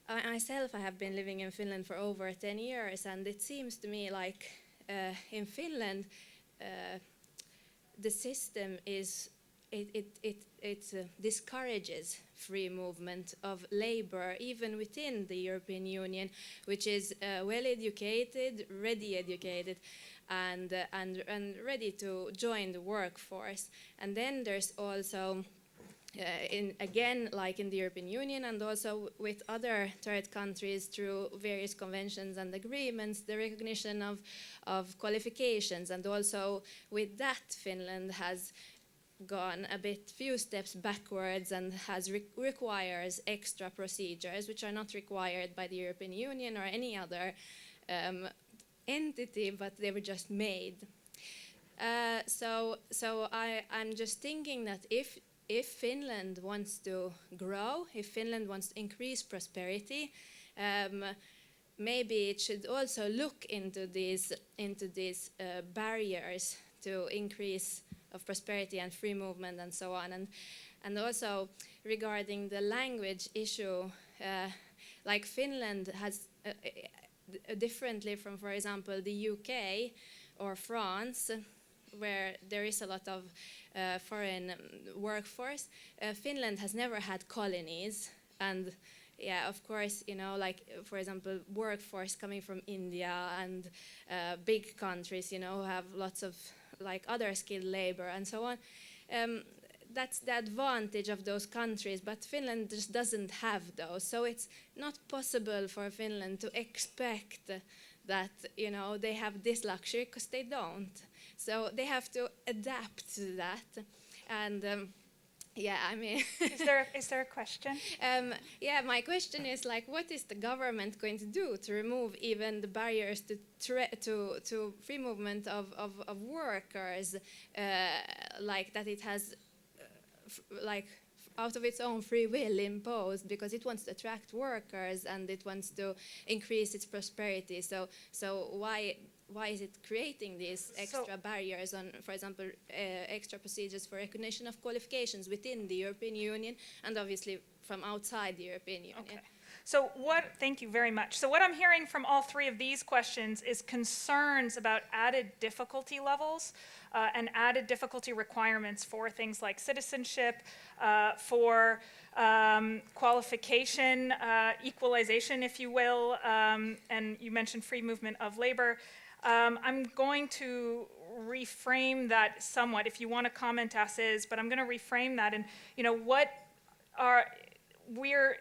myself, I have been living in Finland for over 10 years, and it seems to me like in Finland, the system discourages free movement of labor, even within the European Union, which is well-educated, ready educated, and ready to join the workforce. And then there's also, like in the European Union and also with other third countries through various conventions and agreements, the recognition of qualifications. And also with that, Finland has gone few steps backwards and requires extra procedures which are not required by the European Union or any other entity, but they were just made. So I'm just thinking that if Finland wants to grow, if Finland wants to increase prosperity, maybe it should also look into these barriers to increase of prosperity and free movement and so on. And also regarding the language issue, like Finland has differently from, for example, the UK or France, where there is a lot of foreign workforce. Finland has never had colonies, and of course, like, for example, workforce coming from India and big countries, have lots of like other skilled labor and so on. That's the advantage of those countries, but Finland just doesn't have those. So it's not possible for Finland to expect that, they have this luxury, because they don't. So they have to adapt to that. And Is there a question? My question is, like, what is the government going to do to remove even the barriers to free movement of workers, like that it has, like, out of its own free will imposed, because it wants to attract workers and it wants to increase its prosperity. So why is it creating these extra barriers on, for example, extra procedures for recognition of qualifications within the European Union and obviously from outside the European Union? Okay. So thank you very much. So what I'm hearing from all three of these questions is concerns about added difficulty levels and added difficulty requirements for things like citizenship, for qualification, equalization, if you will, and you mentioned free movement of labor. I'm going to reframe that somewhat, if you want to comment as is, but I'm going to reframe that. And,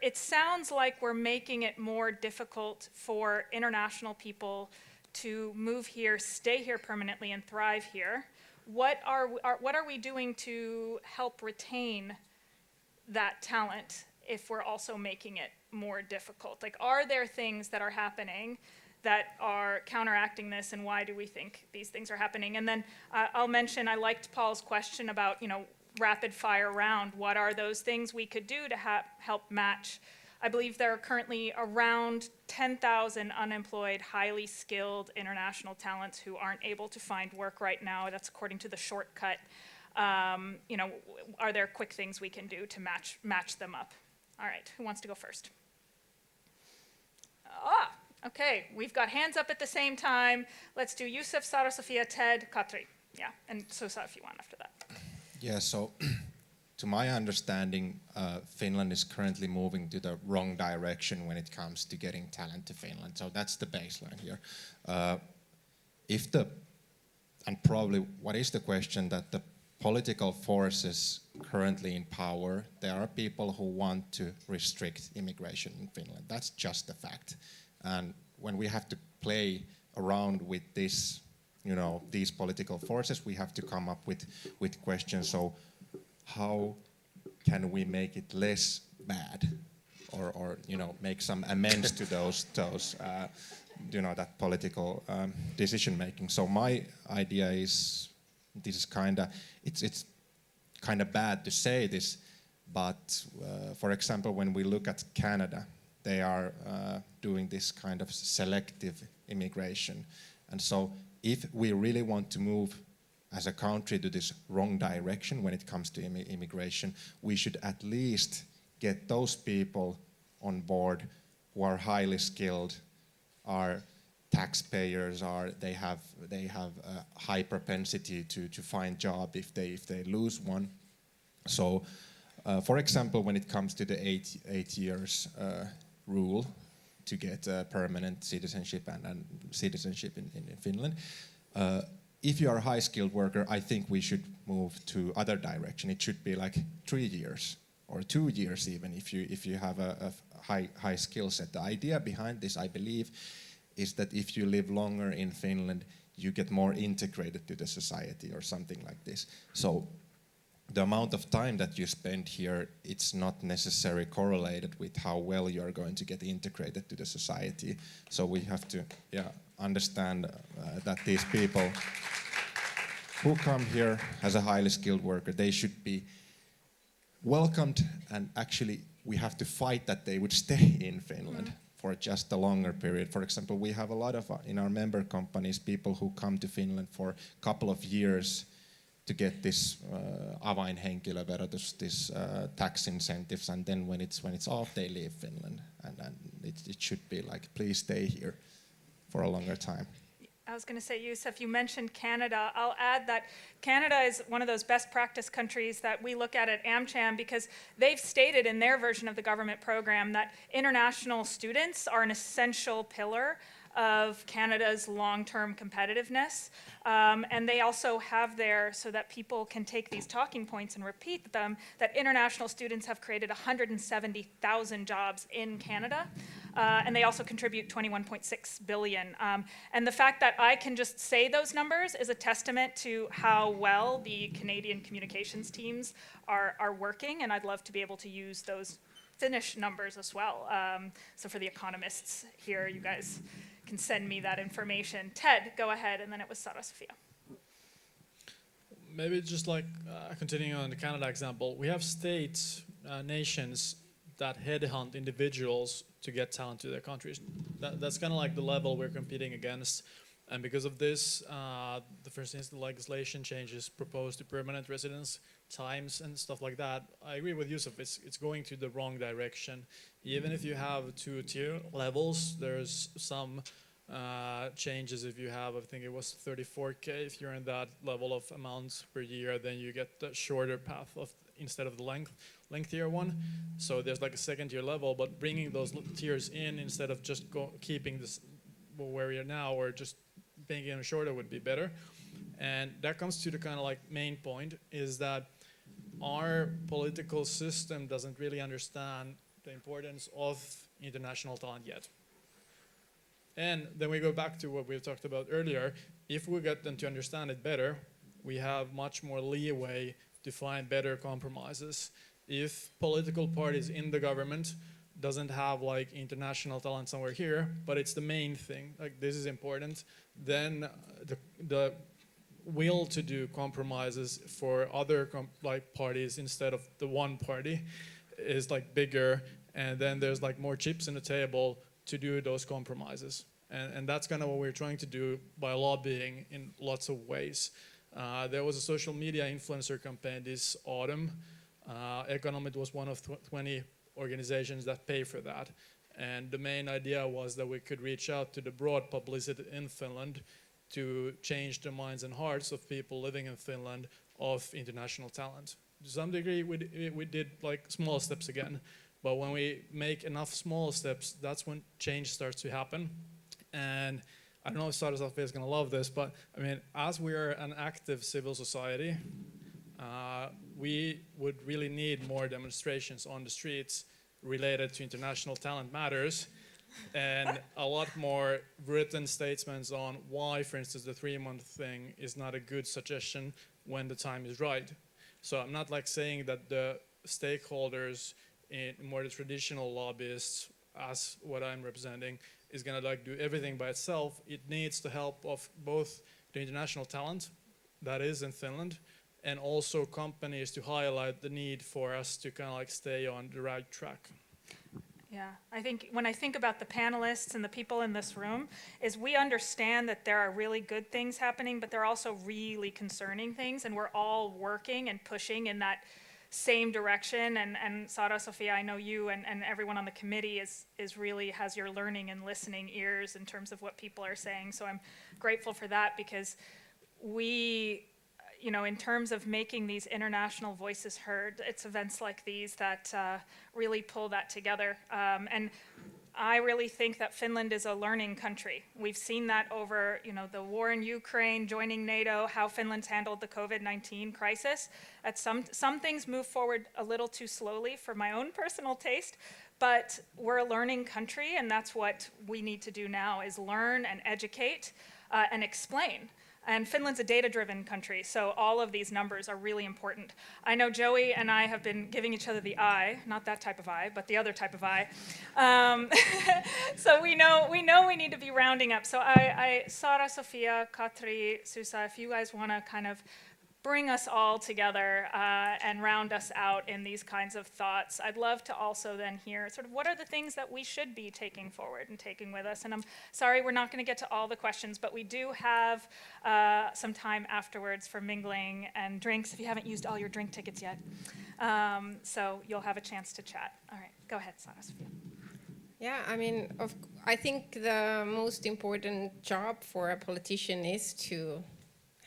it sounds like we're making it more difficult for international people to move here, stay here permanently, and thrive here. What are we doing to help retain that talent if we're also making it more difficult? Like, are there things that are happening that are counteracting this, and why do we think these things are happening? And then I'll mention, I liked Paul's question about, rapid fire round. What are those things we could do to help match? I believe there are currently around 10,000 unemployed, highly skilled international talents who aren't able to find work right now. That's according to the shortcut. Are there quick things we can do to match them up? All right, who wants to go first? Okay, we've got hands up at the same time. Let's do Youssef, Saara-Sofia, Ted, Katri. Yeah, and Susanna if you want after that. Yeah, so to my understanding, Finland is currently moving to the wrong direction when it comes to getting talent to Finland. So that's the baseline here. And probably what is the question, that the political forces currently in power, there are people who want to restrict immigration in Finland. That's just a fact. And when we have to play around with this, these political forces, we have to come up with questions. So how can we make it less bad, or make some amends to those that political decision making? So my idea is, it's kind of bad to say this, but for example, when we look at Canada, they are doing this kind of selective immigration, and so if we really want to move as a country to this wrong direction when it comes to immigration, we should at least get those people on board who are highly skilled, are taxpayers, they have a high propensity to find job if they lose one. So, for example, when it comes to the 8 years rule to get permanent citizenship and citizenship in Finland. If you are a high-skilled worker, I think we should move to other direction. It should be like 3 years or 2 years even if you have a high skill set. The idea behind this, I believe, is that if you live longer in Finland, you get more integrated to the society or something like this. So the amount of time that you spend here, it's not necessarily correlated with how well you are going to get integrated to the society. So we have to understand that these people who come here as a highly skilled worker, they should be welcomed, and actually we have to fight that they would stay in Finland for just a longer period. For example, we have a lot of, in our member companies, people who come to Finland for a couple of years to get this avainhenkilöverotus, this tax incentives, and then when it's off, they leave Finland, and it should be like, please stay here for a longer time. I was going to say, Youssef, you mentioned Canada. I'll add that Canada is one of those best practice countries that we look at Amcham, because they've stated in their version of the government program that international students are an essential pillar of Canada's long-term competitiveness. And they also have there, so that people can take these talking points and repeat them, that international students have created 170,000 jobs in Canada. And they also contribute 21.6 billion. And the fact that I can just say those numbers is a testament to how well the Canadian communications teams are working, and I'd love to be able to use those Finnish numbers as well. So for the economists here, you guys can send me that information. Ted, go ahead, and then it was Saara-Sofia. Maybe just like continuing on the Canada example, we have states, nations that headhunt individuals to get talent to their countries. That's kind of like the level we're competing against. And because of this, the first instance legislation changes proposed to permanent residence times and stuff like that. I agree with Youssef, it's going to the wrong direction. Even if you have 2 tier levels, there's some changes. If you have, I think it was 34K, if you're in that level of amounts per year, then you get the shorter path of instead of the lengthier one. So there's like a 2nd tier level, but bringing those tiers in instead of just keeping this where we are now, or just making it shorter would be better. And that comes to the kind of like main point, is that our political system doesn't really understand the importance of international talent yet. And then we go back to what we talked about earlier. If we get them to understand it better, we have much more leeway to find better compromises. If political parties in the government doesn't have like international talent somewhere here, but it's the main thing, like this is important, then the will to do compromises for other like parties instead of the one party is like bigger, and then there's like more chips in the table to do those compromises. And that's kind of what we're trying to do by lobbying in lots of ways. There was a social media influencer campaign this autumn. Economit was one of 20 organizations that pay for that. And the main idea was that we could reach out to the broad publicity in Finland to change the minds and hearts of people living in Finland of international talent. To some degree, we did like small steps again. But when we make enough small steps, that's when change starts to happen. And I don't know if Saara-Sofia is going to love this, but I mean, as we are an active civil society, we would really need more demonstrations on the streets related to international talent matters, and a lot more written statements on why, for instance, the 3-month thing is not a good suggestion when the time is right. So I'm not like saying that the stakeholders in more the traditional lobbyists, as what I'm representing, is gonna like do everything by itself. It needs the help of both the international talent that is in Finland, and also companies to highlight the need for us to kind of like stay on the right track. Yeah, I think when I think about the panelists and the people in this room, is we understand that there are really good things happening, but there are also really concerning things, and we're all working and pushing in that same direction. And Saara-Sofia, I know you and everyone on the committee is really has your learning and listening ears in terms of what people are saying. So I'm grateful for that, because we, you know, in terms of making these international voices heard, it's events like these that really pull that together. And I really think that Finland is a learning country. We've seen that over, you know, the war in Ukraine, joining NATO, how Finland's handled the COVID-19 crisis. Some things move forward a little too slowly for my own personal taste, but we're a learning country, and that's what we need to do now, is learn and educate and explain. And Finland's a data-driven country, so all of these numbers are really important. I know Joey and I have been giving each other the eye, not that type of eye, but the other type of eye. So we know we need to be rounding up. So Saara-Sofia, Katri, Susa, if you guys want to kind of bring us all together and round us out in these kinds of thoughts. I'd love to also then hear sort of what are the things that we should be taking forward and taking with us. And I'm sorry we're not going to get to all the questions, but we do have some time afterwards for mingling and drinks if you haven't used all your drink tickets yet. So you'll have a chance to chat. All right, go ahead, Saara-Sofia. Yeah, I mean, I think the most important job for a politician is to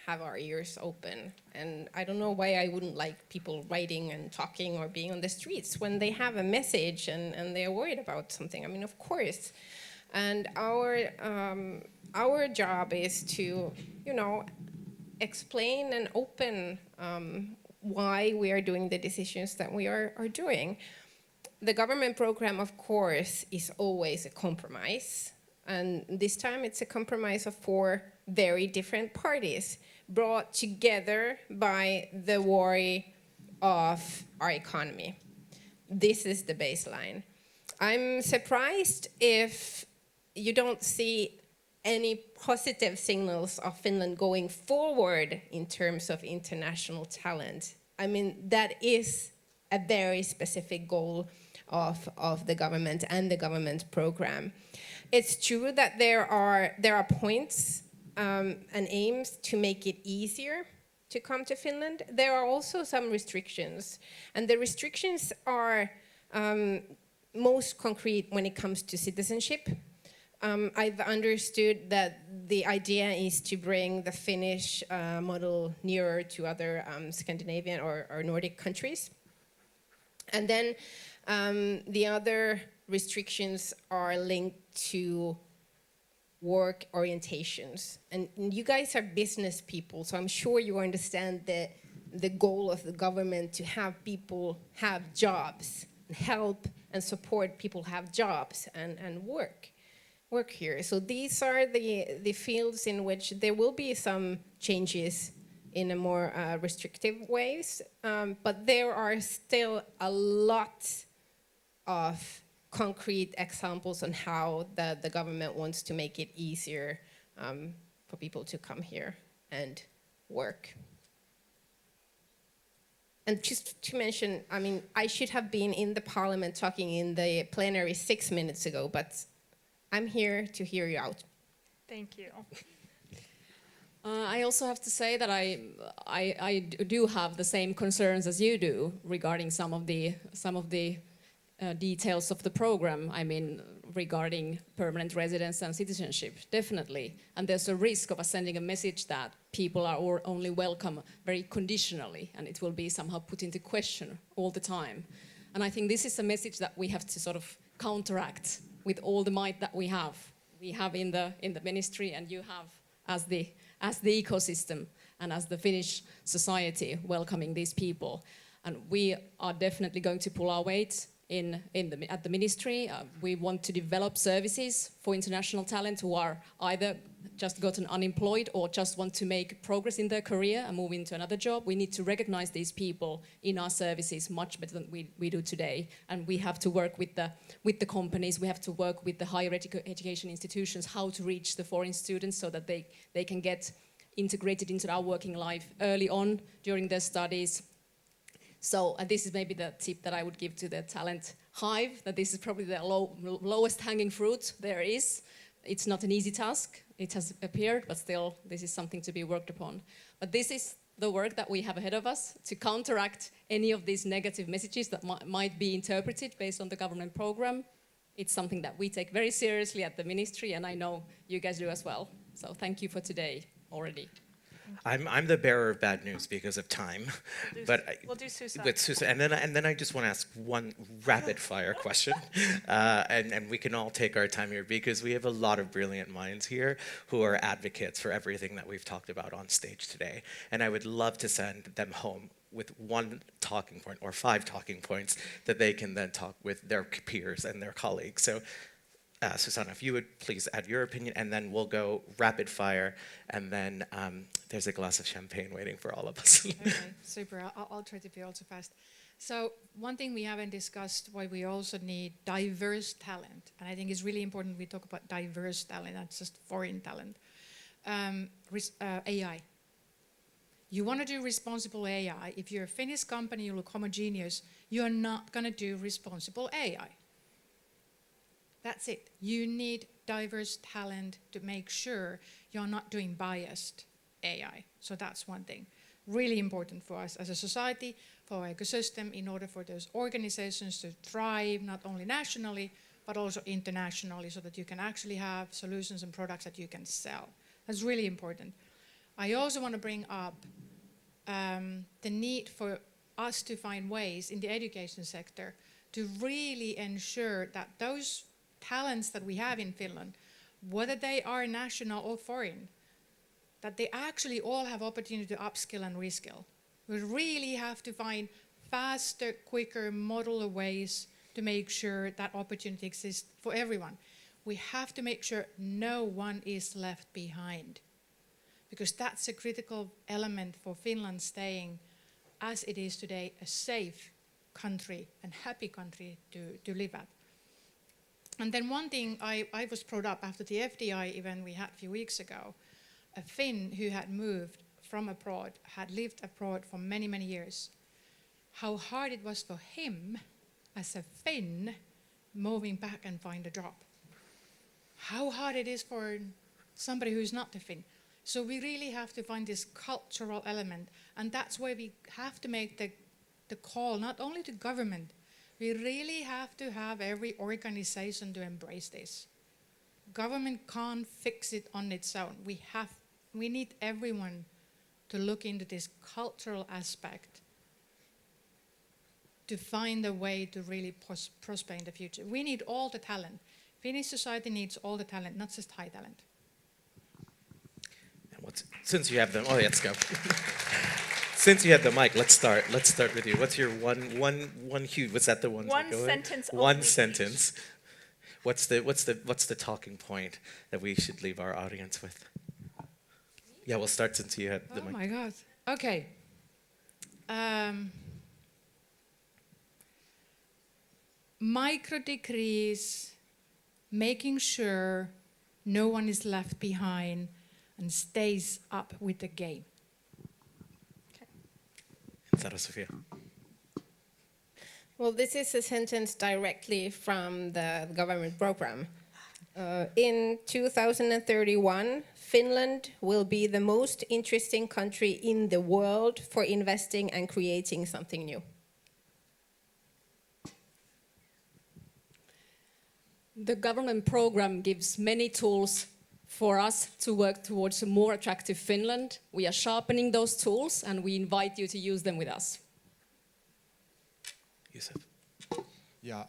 have our ears open. And I don't know why I wouldn't like people writing and talking or being on the streets when they have a message and they're worried about something. I mean, of course. And our job is to, you know, explain and open why we are doing the decisions that we are doing. The government program, of course, is always a compromise. And this time it's a compromise of 4 very different parties, brought together by the worry of our economy. This is the baseline. I'm surprised if you don't see any positive signals of Finland going forward in terms of international talent. I mean, that is a very specific goal of the government and the government program. It's true that there are points and aims to make it easier to come to Finland. There are also some restrictions, and the restrictions are most concrete when it comes to citizenship. I've understood that the idea is to bring the Finnish model nearer to other Scandinavian or Nordic countries. And then the other restrictions are linked to work orientations. And you guys are business people, so I'm sure you understand the goal of the government to have people have jobs, and help and support people have jobs and work here. So these are the fields in which there will be some changes in a more restrictive ways, but there are still a lot of concrete examples on how the government wants to make it easier for people to come here and work. And just to mention, I mean, I should have been in the parliament talking in the plenary 6 minutes ago, but I'm here to hear you out. Thank you. I also have to say that I do have the same concerns as you do regarding some of the details of the program. I mean, regarding permanent residence and citizenship, definitely. And there's a risk of us sending a message that people are only welcome very conditionally, and it will be somehow put into question all the time. And I think this is a message that we have to sort of counteract with all the might that we have. We have in the ministry, and you have as the ecosystem and as the Finnish society welcoming these people. And we are definitely going to pull our weight at the ministry. We want to develop services for international talent who are either just gotten unemployed or just want to make progress in their career and move into another job. We need to recognize these people in our services much better than we do today. And we have to work with the companies, we have to work with the higher education institutions, how to reach the foreign students so that they can get integrated into our working life early on during their studies. So this is maybe the tip that I would give to the talent hive, that this is probably the lowest hanging fruit there is. It's not an easy task, it has appeared, but still this is something to be worked upon. But this is the work that we have ahead of us to counteract any of these negative messages that might be interpreted based on the government program. It's something that we take very seriously at the ministry, and I know you guys do as well. So thank you for today already. I'm the bearer of bad news because of time, We'll do Susanna. with Susanna, and then I just want to ask one rapid fire question, and we can all take our time here because we have a lot of brilliant minds here who are advocates for everything that we've talked about on stage today, and I would love to send them home with one talking point or 5 talking points that they can then talk with their peers and their colleagues. So. Susanna, if you would please add your opinion, and then we'll go rapid fire, and then there's a glass of champagne waiting for all of us. Okay, super. I'll try to be also fast. So one thing we haven't discussed, why we also need diverse talent, and I think it's really important we talk about diverse talent, not just foreign talent. AI. You want to do responsible AI. If you're a Finnish company, you look homogeneous, you're not going to do responsible AI. That's it. You need diverse talent to make sure you're not doing biased AI. So that's one thing. Really important for us as a society, for our ecosystem, in order for those organizations to thrive, not only nationally, but also internationally, so that you can actually have solutions and products that you can sell. That's really important. I also want to bring up the need for us to find ways in the education sector to really ensure that those talents that we have in Finland, whether they are national or foreign, that they actually all have opportunity to upskill and reskill. We really have to find faster, quicker, modular ways to make sure that opportunity exists for everyone. We have to make sure no one is left behind, because that's a critical element for Finland staying, as it is today, a safe country and happy country to live at. And then one thing I was brought up after the FDI event we had a few weeks ago, a Finn who had moved from abroad, had lived abroad for many, many years, how hard it was for him as a Finn moving back and find a job. How hard it is for somebody who's not a Finn. So we really have to find this cultural element, and that's where we have to make the call, not only to government, we really have to have every organization to embrace this. Government can't fix it on its own. We need everyone to look into this cultural aspect to find a way to really prosper in the future. We need all the talent. Finnish society needs all the talent, not just high talent. Since you have them, let's go. Since you have the mic, let's start. Let's start with you. What's your one huge? What's that? The one. One sentence. One only. sentence. What's the talking point that we should leave our audience with? Yeah, we'll start since you had the mic. Oh my God. Okay. Micro decrees, making sure no one is left behind and stays up with the game. Saara-Sofia. Well, this is a sentence directly from the government program. In 2031, Finland will be the most interesting country in the world for investing and creating something new. The government program gives many tools for us to work towards a more attractive Finland. We are sharpening those tools and we invite you to use them with us. Youssef. Yeah,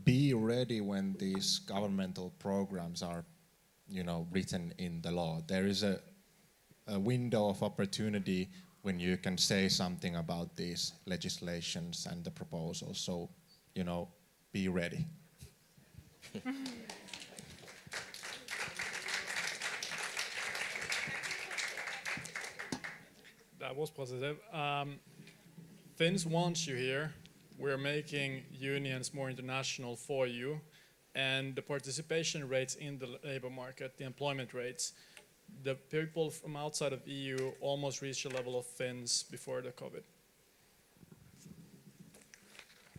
be ready when these governmental programs are, written in the law. There is a window of opportunity when you can say something about these legislations and the proposals. So, be ready. That was positive. Finns want you here. We're making unions more international for you. And the participation rates in the labor market, the employment rates, the people from outside of EU almost reached the level of Finns before the COVID.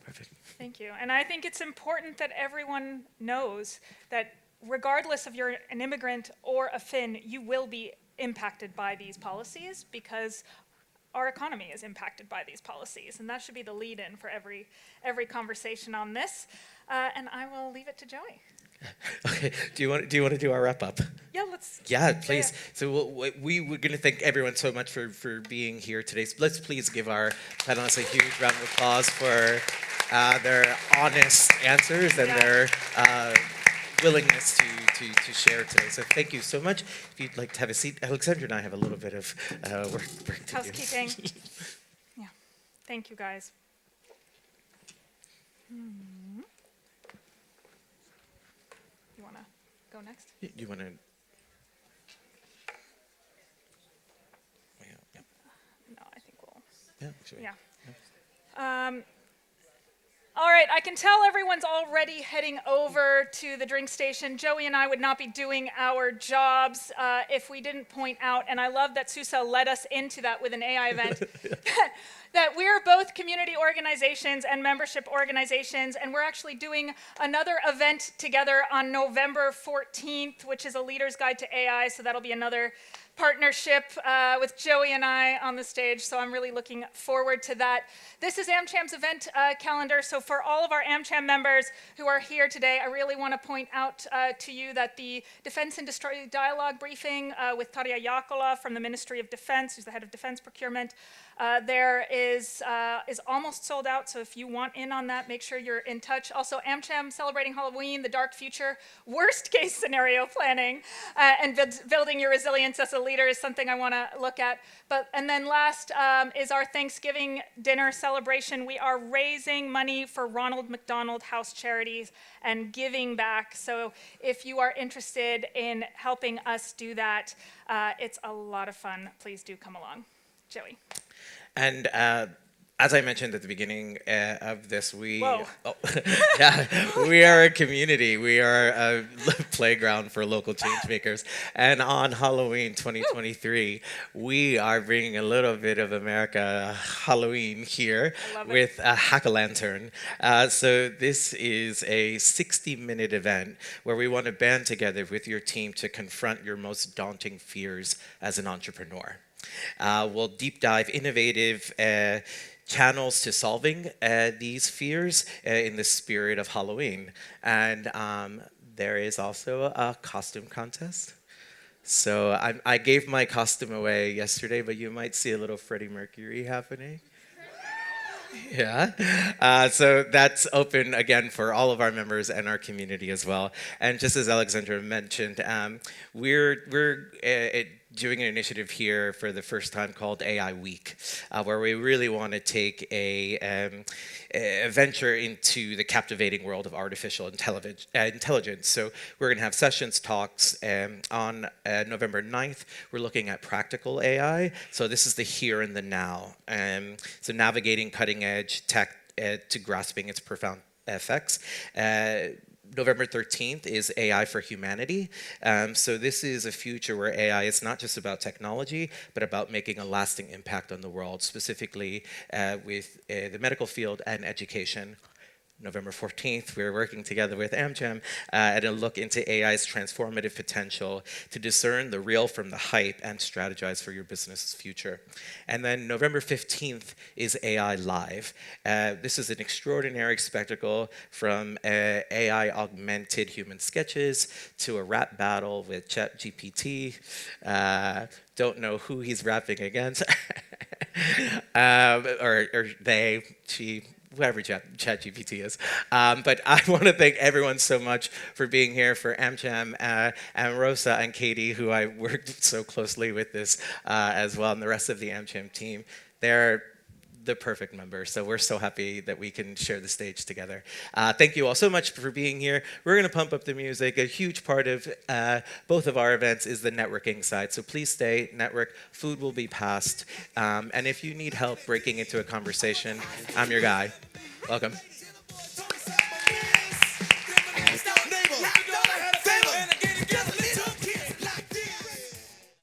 Perfect. Thank you. And I think it's important that everyone knows that regardless if you're an immigrant or a Finn, you will be impacted by these policies because our economy is impacted by these policies. And that should be the lead-in for every conversation on this. And I will leave it to Joey. Okay. Do you want to do our wrap up? Yeah, let's. Yeah, please. Yeah. So we're going to thank everyone so much for being here today. So let's please give our panelists a huge round of applause for their honest answers and their willingness to share today. So thank you so much. If you'd like to have a seat, Alexandra and I have a little bit of work to do. Housekeeping. Yeah. Thank you, guys. You want to go next? You want to? No, I think we'll. Yeah, sure. Yeah. All right, I can tell everyone's already heading over to the drink station. Joey and I would not be doing our jobs if we didn't point out, and I love that Susa led us into that with an AI event, that we're both community organizations and membership organizations, and we're actually doing another event together on November 14th, which is a leader's guide to AI, so that'll be another partnership with Joey and I on the stage, so I'm really looking forward to that. This is Amcham's event calendar, so for all of our Amcham members who are here today, I really want to point out to you that the Defense Industry Dialogue briefing with Tarja Jaakkola from the Ministry of Defense, who's the head of Defense Procurement, there is almost sold out, so if you want in on that, make sure you're in touch. Also, Amcham Celebrating Halloween, the Dark Future, worst case scenario planning, and building your resilience as a leader is something I want to look at. And then last is our Thanksgiving dinner celebration. We are raising money for Ronald McDonald House Charities and giving back. So if you are interested in helping us do that, it's a lot of fun. Please do come along. Joey. And as I mentioned at the beginning of this, we we are a community. We are a playground for local change makers. And on Halloween 2023, we are bringing a little bit of America Halloween here with a hack-a-lantern. So this is a 60-minute event where we want to band together with your team to confront your most daunting fears as an entrepreneur. We'll deep dive innovative channels to solving these fears in the spirit of Halloween. And there is also a costume contest. So I gave my costume away yesterday, but you might see a little Freddie Mercury happening. Yeah. So that's open again for all of our members and our community as well. And just as Alexandra mentioned, we're doing an initiative here for the first time called AI Week, where we really want to take a venture into the captivating world of artificial intelligence. So we're going to have sessions, talks on November 9th. We're looking at practical AI. So this is the here and the now. So navigating cutting edge tech to grasping its profound effects. November 13th is AI for Humanity. So this is a future where AI is not just about technology, but about making a lasting impact on the world, specifically with the medical field and education. November 14th, we're working together with Amcham at a look into AI's transformative potential to discern the real from the hype and strategize for your business's future. And then November 15th is AI Live. This is an extraordinary spectacle from AI augmented human sketches to a rap battle with ChatGPT. Don't know who he's rapping against, or they, she, whoever ChatGPT is. But I want to thank everyone so much for being here, for Amcham and Rosa and Katie, who I worked so closely with this as well, and the rest of the Amcham team. They're the perfect members, so we're so happy that we can share the stage together. Thank you all so much for being here. We're going to pump up the music. A huge part of both of our events is the networking side, so please stay, network. Food will be passed, and if you need help breaking into a conversation, I'm your guy. Welcome.